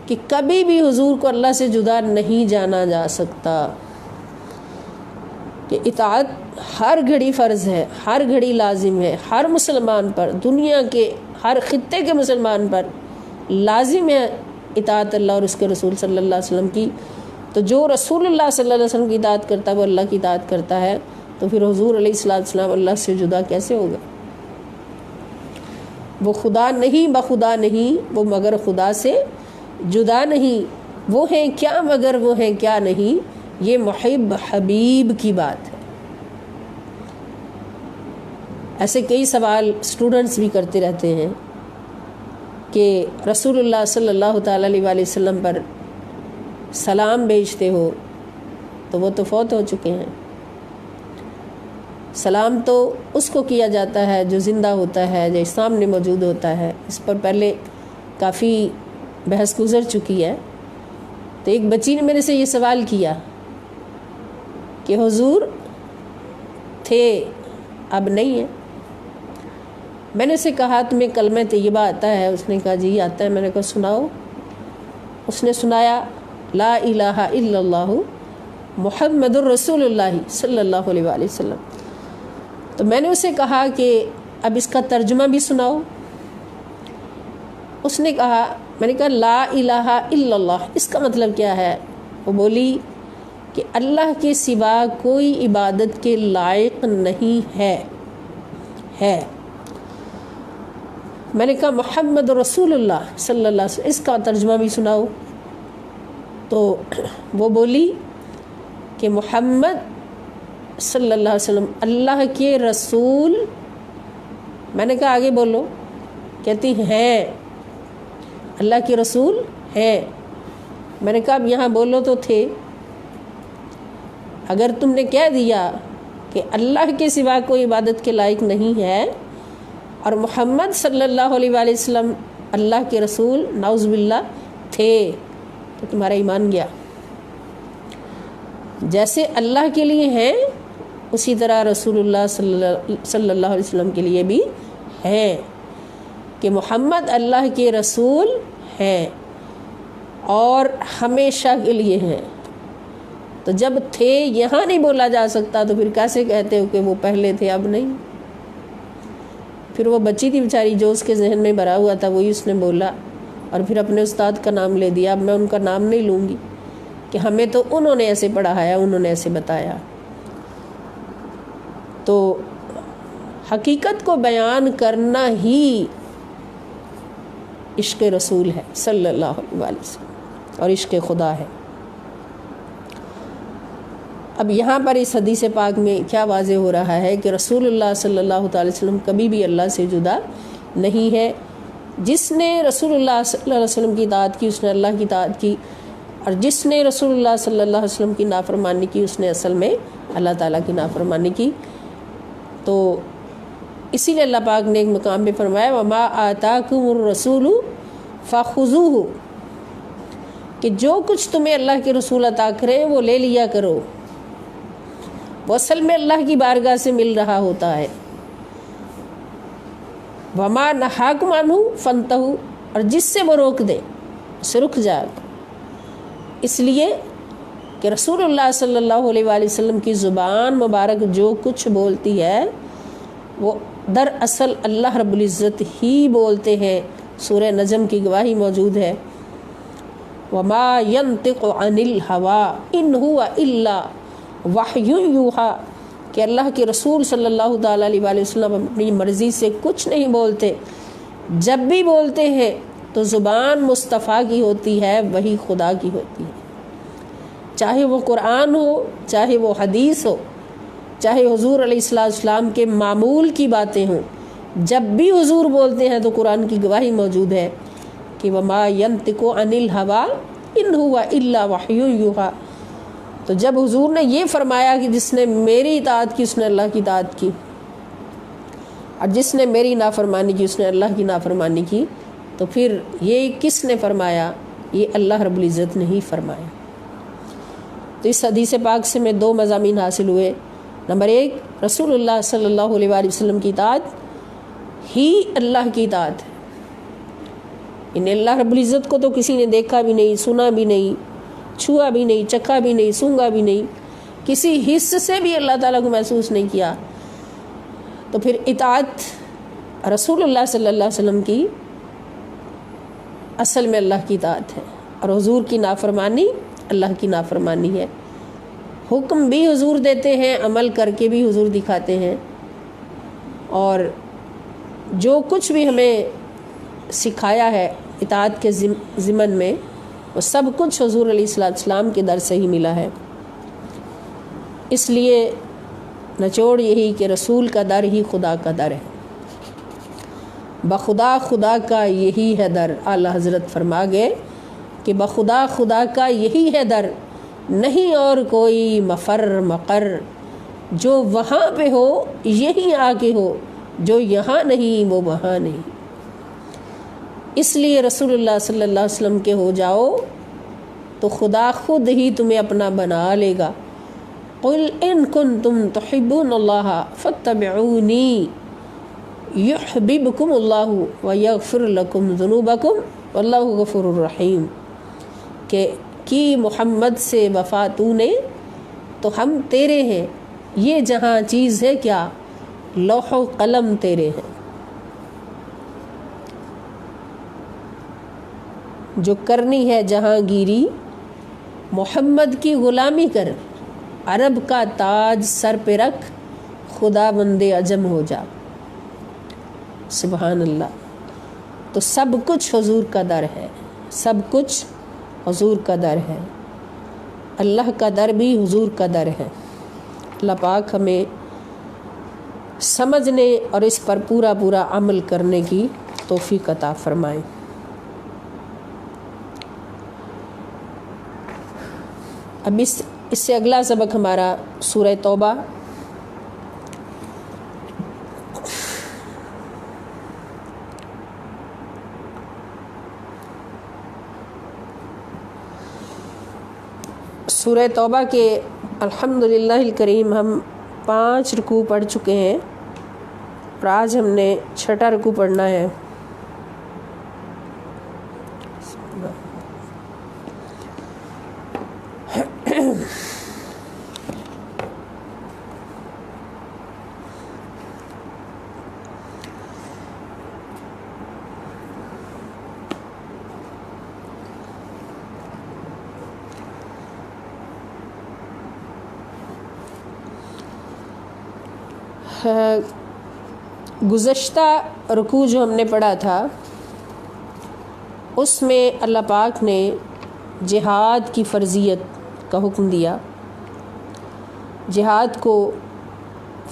کہ کبھی بھی حضور کو اللہ سے جدا نہیں جانا جا سکتا، کہ اطاعت ہر گھڑی فرض ہے، ہر گھڑی لازم ہے، ہر مسلمان پر، دنیا کے ہر خطے کے مسلمان پر لازم ہے اطاعت اللہ اور اس کے رسول صلی اللہ علیہ وسلم کی۔ تو جو رسول اللہ صلی اللہ علیہ وسلم کی اطاعت کرتا ہے وہ اللہ کی اطاعت کرتا ہے، تو پھر حضور علیہ السلام اللہ سے جدا کیسے ہوگا؟ وہ خدا نہیں بخدا نہیں، وہ مگر خدا سے جدا نہیں، وہ ہیں کیا مگر وہ ہیں کیا نہیں، یہ محب حبیب کی بات ہے۔ ایسے کئی سوال اسٹوڈنٹس بھی کرتے رہتے ہیں کہ رسول اللہ صلی اللہ تعالی علیہ وسلم پر سلام بھیجتے ہو تو وہ تو فوت ہو چکے ہیں، سلام تو اس کو کیا جاتا ہے جو زندہ ہوتا ہے، جو سامنے موجود ہوتا ہے۔ اس پر پہلے کافی بحث گزر چکی ہے۔ تو ایک بچی نے میرے سے یہ سوال کیا کہ حضور تھے اب نہیں ہے۔ میں نے اسے کہا تمہیں کلمہ طیبہ آتا ہے؟ اس نے کہا جی آتا ہے۔ میں نے کہا سناؤ۔ اس نے سنایا لا الہ الا اللہ محمد الرسول اللہ صلی اللہ علیہ وآلہ وسلم۔ تو میں نے اسے کہا کہ اب اس کا ترجمہ بھی سناؤ۔ اس نے کہا، میں نے کہا لا الہ الا اللہ اس کا مطلب کیا ہے؟ وہ بولی کہ اللہ کے سوا کوئی عبادت کے لائق نہیں ہے۔ میں نے کہا محمد رسول اللہ صلی اللہ علیہ وسلم اس کا ترجمہ بھی سناؤ۔ تو وہ بولی کہ محمد صلی اللہ علیہ وسلم اللہ کے رسول۔ میں نے کہا آگے بولو۔ کہتی ہیں اللہ کے رسول ہیں۔ میں نے کہا اب یہاں بولو تو تھے۔ اگر تم نے کہہ دیا کہ اللہ کے سوا کوئی عبادت کے لائق نہیں ہے اور محمد صلی اللہ علیہ وآلہ وسلم اللہ کے رسول نعوذ باللہ تھے تو تمہارا ایمان گیا۔ جیسے اللہ کے لیے ہیں اسی طرح رسول اللہ صلی اللہ علیہ وسلم کے لیے بھی ہیں کہ محمد اللہ کے رسول ہیں اور ہمیشہ کے لیے ہیں۔ تو جب تھے یہاں نہیں بولا جا سکتا تو پھر کیسے کہتے ہو کہ وہ پہلے تھے اب نہیں؟ پھر وہ بچی تھی بیچاری جو اس کے ذہن میں بھرا ہوا تھا وہی اس نے بولا اور پھر اپنے استاد کا نام لے دیا۔ اب میں ان کا نام نہیں لوں گی کہ ہمیں تو انہوں نے ایسے پڑھایا، انہوں نے ایسے بتایا۔ تو حقیقت کو بیان کرنا ہی عشق رسول ہے صلی اللہ علیہ وسلم اور عشق خدا ہے۔ اب یہاں پر اس حدیث پاک میں کیا واضح ہو رہا ہے کہ رسول اللہ صلی اللہ تعالی وسلم کبھی بھی اللہ سے جدا نہیں ہے۔ جس نے رسول اللہ صلی اللہ علیہ وسلم کی اطاعت کی اس نے اللہ کی اطاعت کی، اور جس نے رسول اللہ صلی اللہ علیہ وسلم کی نافرمانی کی اس نے اصل میں اللہ تعالیٰ کی نافرمانی کی۔ تو اسی لیے اللہ پاک نے ایک مقام پہ فرمایا وما آتاکم الرسول فخذوہ، کہ جو کچھ تمہیں اللہ کے رسول عطا کریں وہ لے لیا کرو، وہ اصل میں اللہ کی بارگاہ سے مل رہا ہوتا ہے۔ وما نہاکم عنہ فانتہوا، اور جس سے وہ روک دے اسے رک جا۔ اس لیے کہ رسول اللہ صلی اللہ علیہ وآلہ وسلم کی زبان مبارک جو کچھ بولتی ہے وہ دراصل اللہ رب العزت ہی بولتے ہیں۔ سورہ نجم کی گواہی موجود ہے، وما ينطق عن الهوى ان هو الا وحی یوحی، کہ اللہ کے رسول صلی اللہ تعالیٰ علیہ وآلہ وسلم اپنی مرضی سے کچھ نہیں بولتے، جب بھی بولتے ہیں تو زبان مصطفیٰ کی ہوتی ہے، وہی خدا کی ہوتی ہے، چاہے وہ قرآن ہو، چاہے وہ حدیث ہو، چاہے حضور علیہ السلام کے معمول کی باتیں ہوں، جب بھی حضور بولتے ہیں تو قرآن کی گواہی موجود ہے کہ وما ينطق عن الهوى ان هو الا وحی یوحی۔ تو جب حضور نے یہ فرمایا کہ جس نے میری اطاعت کی اس نے اللہ کی اطاعت کی، اور جس نے میری نافرمانی کی اس نے اللہ کی نافرمانی کی، تو پھر یہ کس نے فرمایا؟ یہ اللہ رب العزت نے ہی فرمایا۔ تو اس حدیث پاک سے میں دو مضامین حاصل ہوئے۔ نمبر ایک، رسول اللہ صلی اللہ علیہ وآلہ وسلم کی اطاعت ہی اللہ کی اطاعت ہے۔ انہیں اللہ رب العزت کو تو کسی نے دیکھا بھی نہیں، سنا بھی نہیں، چھوا بھی نہیں، چکھا بھی نہیں، سونگا بھی نہیں، کسی حص سے بھی اللہ تعالیٰ کو محسوس نہیں کیا، تو پھر اطاعت رسول اللہ صلی اللہ علیہ وسلم کی اصل میں اللہ کی اطاعت ہے، اور حضور کی نافرمانی اللہ کی نافرمانی ہے۔ حکم بھی حضور دیتے ہیں، عمل کر کے بھی حضور دکھاتے ہیں، اور جو کچھ بھی ہمیں سکھایا ہے اطاعت کے ضمن میں وہ سب کچھ حضور علیہ السلام کے در سے ہی ملا ہے۔ اس لیے نچوڑ یہی کہ رسول کا در ہی خدا کا در ہے، بخدا خدا کا یہی ہے در۔ اعلیٰ حضرت فرما گئے کہ بخدا خدا کا یہی ہے در، نہیں اور کوئی مفر مقر، جو وہاں پہ ہو یہی آ کے ہو، جو یہاں نہیں وہ وہاں نہیں۔ اس لیے رسول اللہ صلی اللہ علیہ وسلم کے ہو جاؤ تو خدا خود ہی تمہیں اپنا بنا لے گا۔ قل ان کنتم تحبون اللہ فاتبعونی یحببکم اللہ ویغفر لکم ذنوبکم واللہ غفور الرحیم، کہ کی محمد سے وفا تو نے تو ہم تیرے ہیں، یہ جہاں چیز ہے کیا، لوح و قلم تیرے ہیں، جو کرنی ہے جہاں گیری محمد کی غلامی کر، عرب کا تاج سر پہ رکھ، خدا بندے عجم ہو جا۔ سبحان اللہ۔ تو سب کچھ حضور کا در ہے، سب کچھ حضور کا در ہے، اللہ کا در بھی حضور کا در ہے۔ اللہ پاک ہمیں سمجھنے اور اس پر پورا پورا عمل کرنے کی توفیق عطا فرمائے۔ اب اس سے اگلا سبق ہمارا سورہ توبہ، سورہ توبہ کے الحمدللہ الکریم ہم 5 رکوع پڑھ چکے ہیں، اور آج ہم نے 6واں رکوع پڑھنا ہے۔ گزشتہ رکوع جو ہم نے پڑھا تھا اس میں اللہ پاک نے جہاد کی فرضیت کا حکم دیا، جہاد کو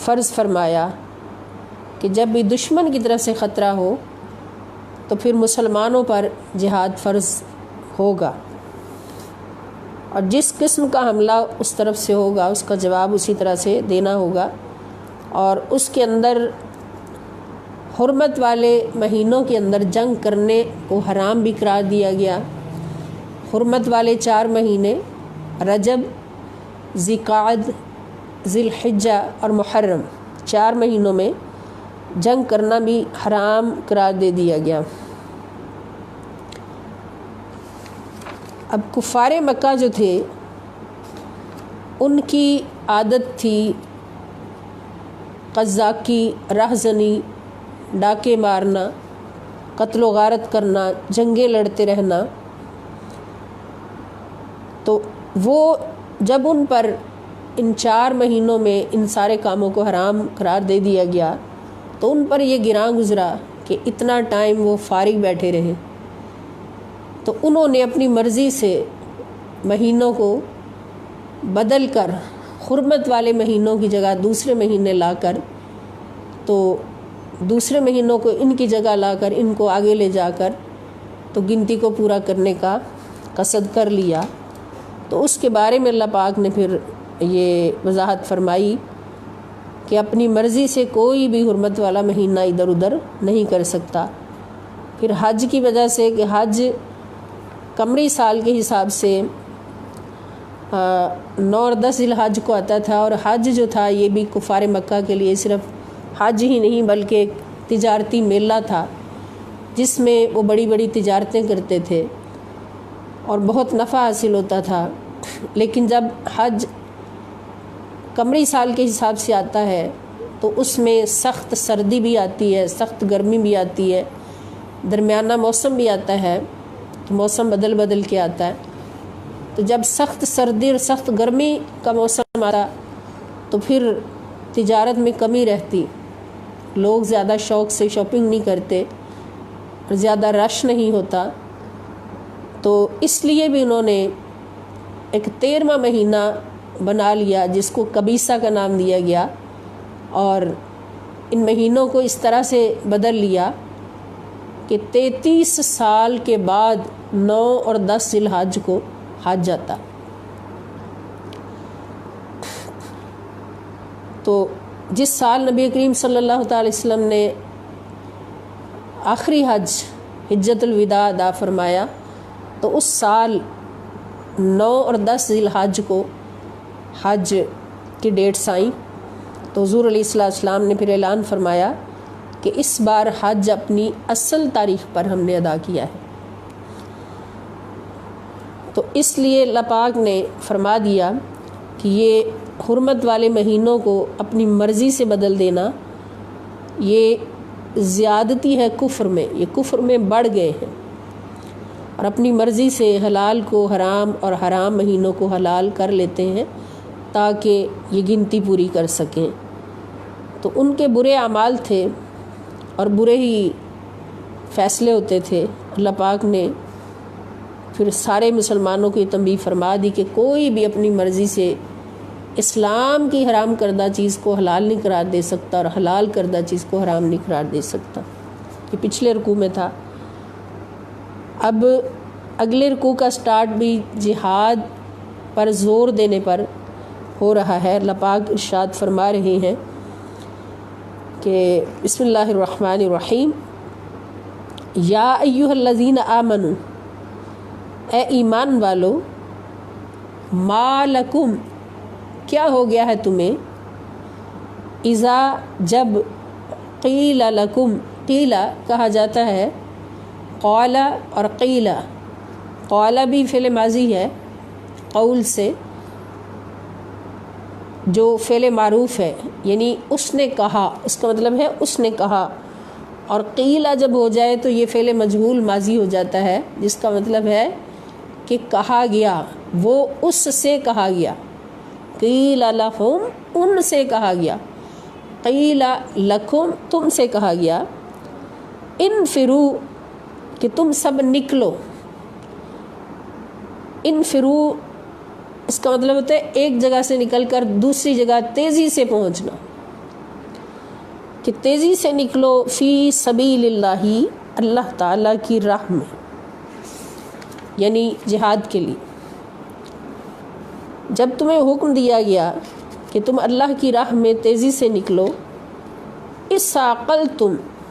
فرض فرمایا کہ جب بھی دشمن کی طرف سے خطرہ ہو تو پھر مسلمانوں پر جہاد فرض ہوگا، اور جس قسم کا حملہ اس طرف سے ہوگا اس کا جواب اسی طرح سے دینا ہوگا، اور اس کے اندر حرمت والے مہینوں کے اندر جنگ کرنے کو حرام بھی قرار دیا گیا۔ حرمت والے 4 مہینے رجب، ذی-قعدہ، ذی الحجہ اور محرم، 4 مہینوں میں جنگ کرنا بھی حرام قرار دے دیا گیا۔ اب کفار مکہ جو تھے ان کی عادت تھی قذاقی، رہزنی، ڈاکے مارنا، قتل و غارت کرنا، جنگیں لڑتے رہنا۔ تو وہ جب ان پر ان 4 مہینوں میں ان سارے کاموں کو حرام قرار دے دیا گیا تو ان پر یہ گراں گزرا کہ اتنا ٹائم وہ فارغ بیٹھے رہے، تو انہوں نے اپنی مرضی سے مہینوں کو بدل کر حرمت والے مہینوں کی جگہ دوسرے مہینے لا کر، تو دوسرے مہینوں کو ان کی جگہ لا کر ان کو آگے لے جا کر تو گنتی کو پورا کرنے کا قصد کر لیا۔ تو اس کے بارے میں اللہ پاک نے پھر یہ وضاحت فرمائی کہ اپنی مرضی سے کوئی بھی حرمت والا مہینہ ادھر ادھر نہیں کر سکتا۔ پھر حج کی وجہ سے کہ حج قمری سال کے حساب سے 9 اور 10 ذی الحج کو آتا تھا، اور حج جو تھا یہ بھی کفار مکہ کے لیے صرف حج ہی نہیں بلکہ ایک تجارتی میلہ تھا جس میں وہ بڑی بڑی تجارتیں کرتے تھے اور بہت نفع حاصل ہوتا تھا۔ لیکن جب حج قمری سال کے حساب سے آتا ہے تو اس میں سخت سردی بھی آتی ہے، سخت گرمی بھی آتی ہے، درمیانہ موسم بھی آتا ہے، تو موسم بدل بدل کے آتا ہے۔ تو جب سخت سردی اور سخت گرمی کا موسم آتا تو پھر تجارت میں کمی رہتی، لوگ زیادہ شوق سے شاپنگ نہیں کرتے اور زیادہ رش نہیں ہوتا۔ تو اس لیے بھی انہوں نے ایک 13واں مہینہ بنا لیا جس کو قبیصہ کا نام دیا گیا، اور ان مہینوں کو اس طرح سے بدل لیا کہ 33 سال کے بعد 9 اور 10 ذی الحج کو حج جاتا۔ تو جس سال نبی کریم صلی اللہ تعالی وسلم نے آخری حج حجۃ الوداع ادا فرمایا تو اس سال 9 اور 10 ذی الحج کو حج کی ڈیٹس آئیں، تو حضور علیہ السلام نے پھر اعلان فرمایا کہ اس بار حج اپنی اصل تاریخ پر ہم نے ادا کیا ہے۔ تو اس لیے اللہ پاک نے فرما دیا کہ یہ حرمت والے مہینوں کو اپنی مرضی سے بدل دینا یہ زیادتی ہے کفر میں، یہ کفر میں بڑھ گئے ہیں، اور اپنی مرضی سے حلال کو حرام اور حرام مہینوں کو حلال کر لیتے ہیں تاکہ یہ گنتی پوری کر سکیں۔ تو ان کے برے اعمال تھے اور برے ہی فیصلے ہوتے تھے۔ اللہ پاک نے پھر سارے مسلمانوں کو یہ تنبیہ فرما دی کہ کوئی بھی اپنی مرضی سے اسلام کی حرام کردہ چیز کو حلال نہیں قرار دے سکتا اور حلال کردہ چیز کو حرام نہیں قرار دے سکتا۔ یہ پچھلے رکوع میں تھا۔ اب اگلے رکوع کا سٹارٹ بھی جہاد پر زور دینے پر ہو رہا ہے۔ اللہ پاک ارشاد فرما رہے ہیں کہ بسم اللہ الرحمن الرحیم، یا ایھا الذین آمنوا، اے ایمان والو، ما لکم، کیا ہو گیا ہے تمہیں، اذا، جب، قیل لکم، قیلا کہا جاتا ہے قال اور قیلا، قال بھی فعل ماضی ہے قول سے جو فعل معروف ہے، یعنی اس نے کہا، اس کا مطلب ہے اس نے کہا، اور قیلا جب ہو جائے تو یہ فعل مجہول ماضی ہو جاتا ہے جس کا مطلب ہے کہ کہا گیا، وہ اس سے کہا گیا، قیل لہم، ان سے کہا گیا، قیل لکم، تم سے کہا گیا، انفرو، کہ تم سب نکلو، انفرو اس کا مطلب ہوتا ہے ایک جگہ سے نکل کر دوسری جگہ تیزی سے پہنچنا، کہ تیزی سے نکلو، فی سبیل اللہ، اللہ تعالیٰ کی راہ میں، یعنی جہاد کے لیے۔ جب تمہیں حکم دیا گیا کہ تم اللہ کی راہ میں تیزی سے نکلو، اسعقلتم،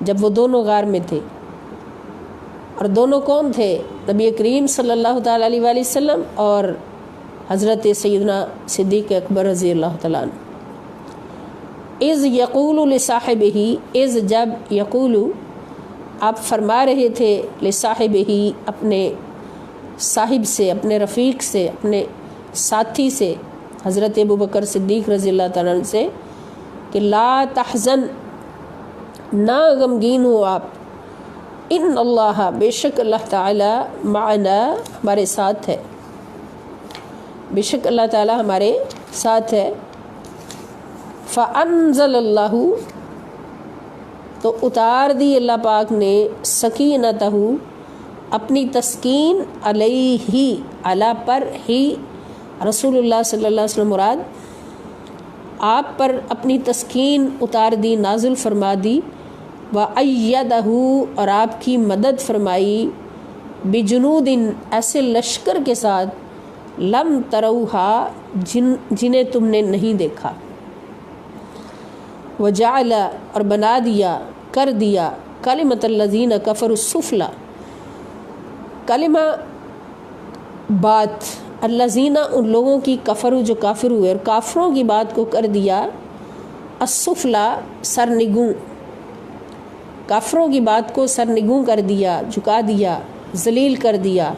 جب وہ دونوں غار میں تھے. اور دونوں کون تھے؟ نبی کریم صلی اللہ تعالیٰ علیہ وآلہ وسلم اور حضرت سیدنا صدیق اکبر رضی اللہ تعالیٰ عنہ. اذ یقول لصاحبہ، اذ جب، یقول آپ فرما رہے تھے، لصاحبہ اپنے صاحب سے، اپنے رفیق سے، اپنے ساتھی سے، حضرت ابوبکر صدیق رضی اللہ تعالیٰ عنہ سے، کہ لا تحزن، نہ غمگین ہو آپ، ان اللہ، بے شک اللہ تعالیٰ، معنا، ہمارے ساتھ ہے، بے شک اللہ تعالیٰ ہمارے ساتھ ہے. فانزل اللہ، تو اتار دی اللہ پاک نے، سکینتہ، اپنی تسکین، علیہ، علی پر، ہی رسول اللہ صلی اللہ علیہ وسلم مراد، آپ پر اپنی تسکین اتار دی، نازل فرما دی. وَأَيَّدَهُ، اور آپ کی مدد فرمائی، بِجُنُودٍ، ایسے لشکر کے ساتھ، لم تروہا، جنہیں تم نے نہیں دیکھا. وجعل، اور بنا دیا، کر دیا، کلمۃ الذین کفروا السفلی، کلمہ بات، الذین، ان لوگوں کی، کفروا، جو کافر ہوئے، اور کافروں کی بات کو کر دیا، السفلی، سرنگوں، کافروں کی بات کو سرنگوں کر دیا، جھکا دیا، ذلیل کر دیا.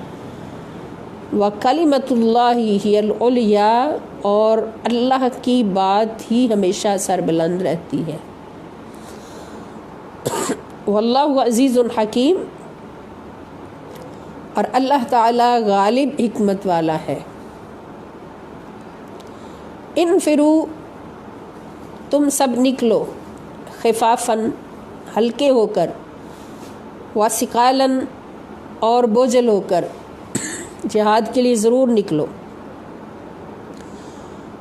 وَكَلِمَةُ اللَّهِ هِيَ الْعُلْيَا، اور اللہ کی بات ہی ہمیشہ سربلند رہتی ہے. واللہ عزیز حکیم، اور اللہ تعالی غالب حکمت والا ہے. انفروا، تم سب نکلو، خفافاً، ہلکے ہو کر، وثقالاً، اور بوجھل ہو کر، جہاد کے لیے ضرور نکلو.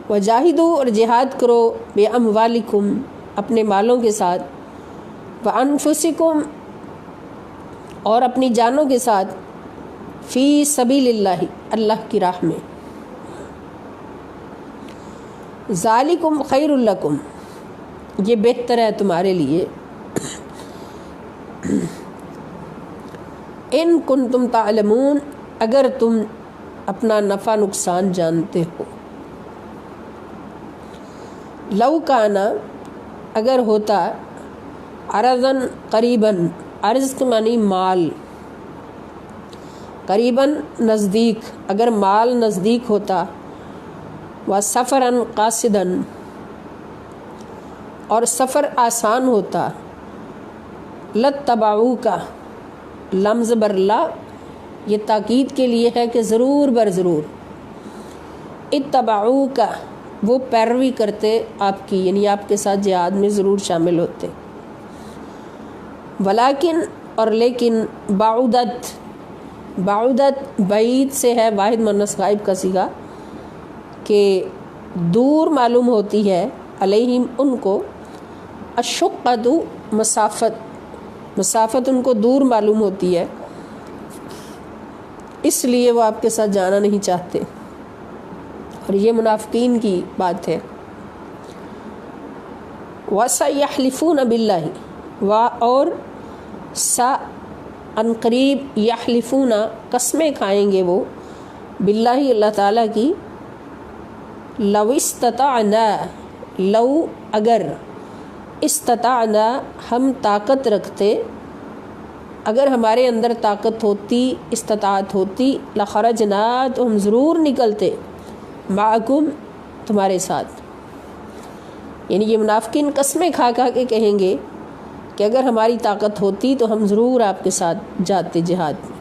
وجاہدوا، اور جہاد کرو، باموالکم، اپنے مالوں کے ساتھ، وانفسکم، اور اپنی جانوں کے ساتھ، فی سبیل اللہ، اللہ کی راہ میں. ذالکم خیر لکم، یہ بہتر ہے تمہارے لیے. ان کنتم تعلمون، اگر تم اپنا نفع نقصان جانتے ہو. لو کانا، اگر ہوتا، عرضاً، قریباً، عرض کے معنی مال، قریباً، نزدیک، اگر مال نزدیک ہوتا، وسفراً قاصداً، اور سفر آسان ہوتا، لاتبعوک، لمز بر لا، یہ تاکید کے لیے ہے کہ ضرور بر ضرور، اتبعوک، وہ پیروی کرتے آپ کی، یعنی آپ کے ساتھ جہاد میں ضرور شامل ہوتے. ولیکن، اور لیکن، بعودت، بعودت بعید سے ہے، واحد مؤنث غائب کا صیغہ، کہ دور معلوم ہوتی ہے، علیہم، ان کو، الشقۃ، مسافت، مسافت ان کو دور معلوم ہوتی ہے، اس لیے وہ آپ کے ساتھ جانا نہیں چاہتے. اور یہ منافقین کی بات ہے. وَسَيَحْلِفُونَ بِاللَّهِ، اور ان قریب، یحلفون، قسمیں کھائیں گے وہ، باللہ، اللہ تعالیٰ کی، لو استطعنا، لو، اگر، استطعنا، ہم طاقت رکھتے، اگر ہمارے اندر طاقت ہوتی، استطاعت ہوتی، لخرجنا، تو ہم ضرور نکلتے، معکم، تمہارے ساتھ. یعنی یہ منافقین قسمیں کھا کھا کے کہیں گے کہ اگر ہماری طاقت ہوتی تو ہم ضرور آپ کے ساتھ جاتے جہاد میں.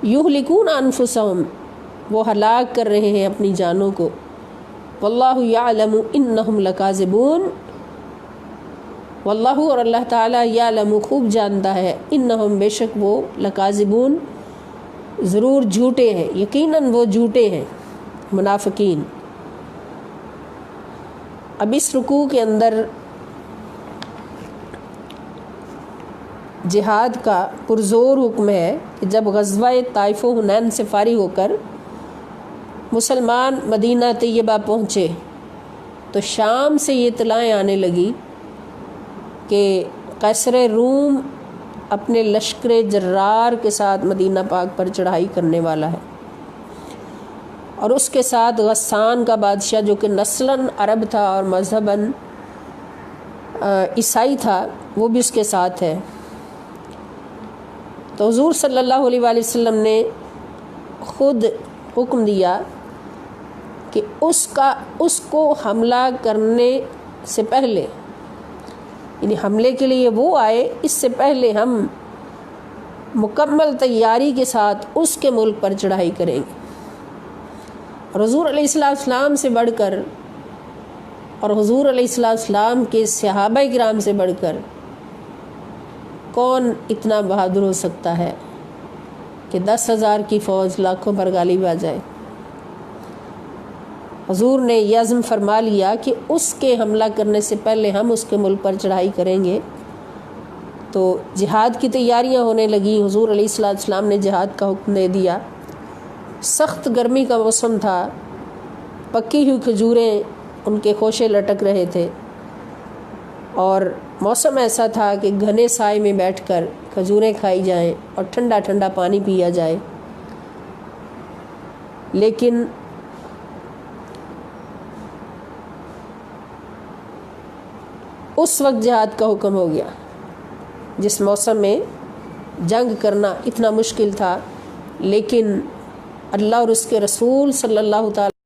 یہلکون انفسہم، وہ ہلاک کر رہے ہیں اپنی جانوں کو. واللہ یعلم انہم لکاذبون، واللہ، اور اللہ تعالیٰ، یعلم، خوب جانتا ہے، انہم، بے شک وہ، لکاذبون، ضرور جھوٹے ہیں، یقیناً وہ جھوٹے ہیں، منافقین. اب اس رکوع کے اندر جہاد کا پرزور حکم ہے کہ جب غزوہ طائف و حنین سے فارغ ہو کر مسلمان مدینہ طیبہ پہنچے تو شام سے یہ اطلاعیں آنے لگی کہ قیصر روم اپنے لشکر جرار کے ساتھ مدینہ پاک پر چڑھائی کرنے والا ہے، اور اس کے ساتھ غسان کا بادشاہ جو کہ نسلاً عرب تھا اور مذہباً عیسائی تھا، وہ بھی اس کے ساتھ ہے۔ تو حضور صلی اللہ علیہ وآلہ وسلم نے خود حکم دیا کہ اس کو حملہ کرنے سے پہلے، یعنی حملے کے لیے وہ آئے، اس سے پہلے ہم مکمل تیاری کے ساتھ اس کے ملک پر چڑھائی کریں گے۔ اور حضور علیہ السلام سے بڑھ کر اور حضور علیہ السلام کے صحابہ کرام سے بڑھ کر کون اتنا بہادر ہو سکتا ہے کہ 10,000 کی فوج لاکھوں پر غالب آ جائے۔ حضور نے یہ عزم فرما لیا کہ اس کے حملہ کرنے سے پہلے ہم اس کے ملک پر چڑھائی کریں گے۔ تو جہاد کی تیاریاں ہونے لگیں، حضور علیہ السلام نے جہاد کا حکم دے دیا۔ سخت گرمی کا موسم تھا، پکی ہوئی کھجوریں ان کے خوشے لٹک رہے تھے، اور موسم ایسا تھا کہ گھنے سائے میں بیٹھ کر کھجوریں کھائی جائیں اور ٹھنڈا ٹھنڈا پانی پیا جائے۔ لیکن اس وقت جہاد کا حکم ہو گیا جس موسم میں جنگ کرنا اتنا مشکل تھا، لیکن اللہ اور اس کے رسول صلی اللہ تعالی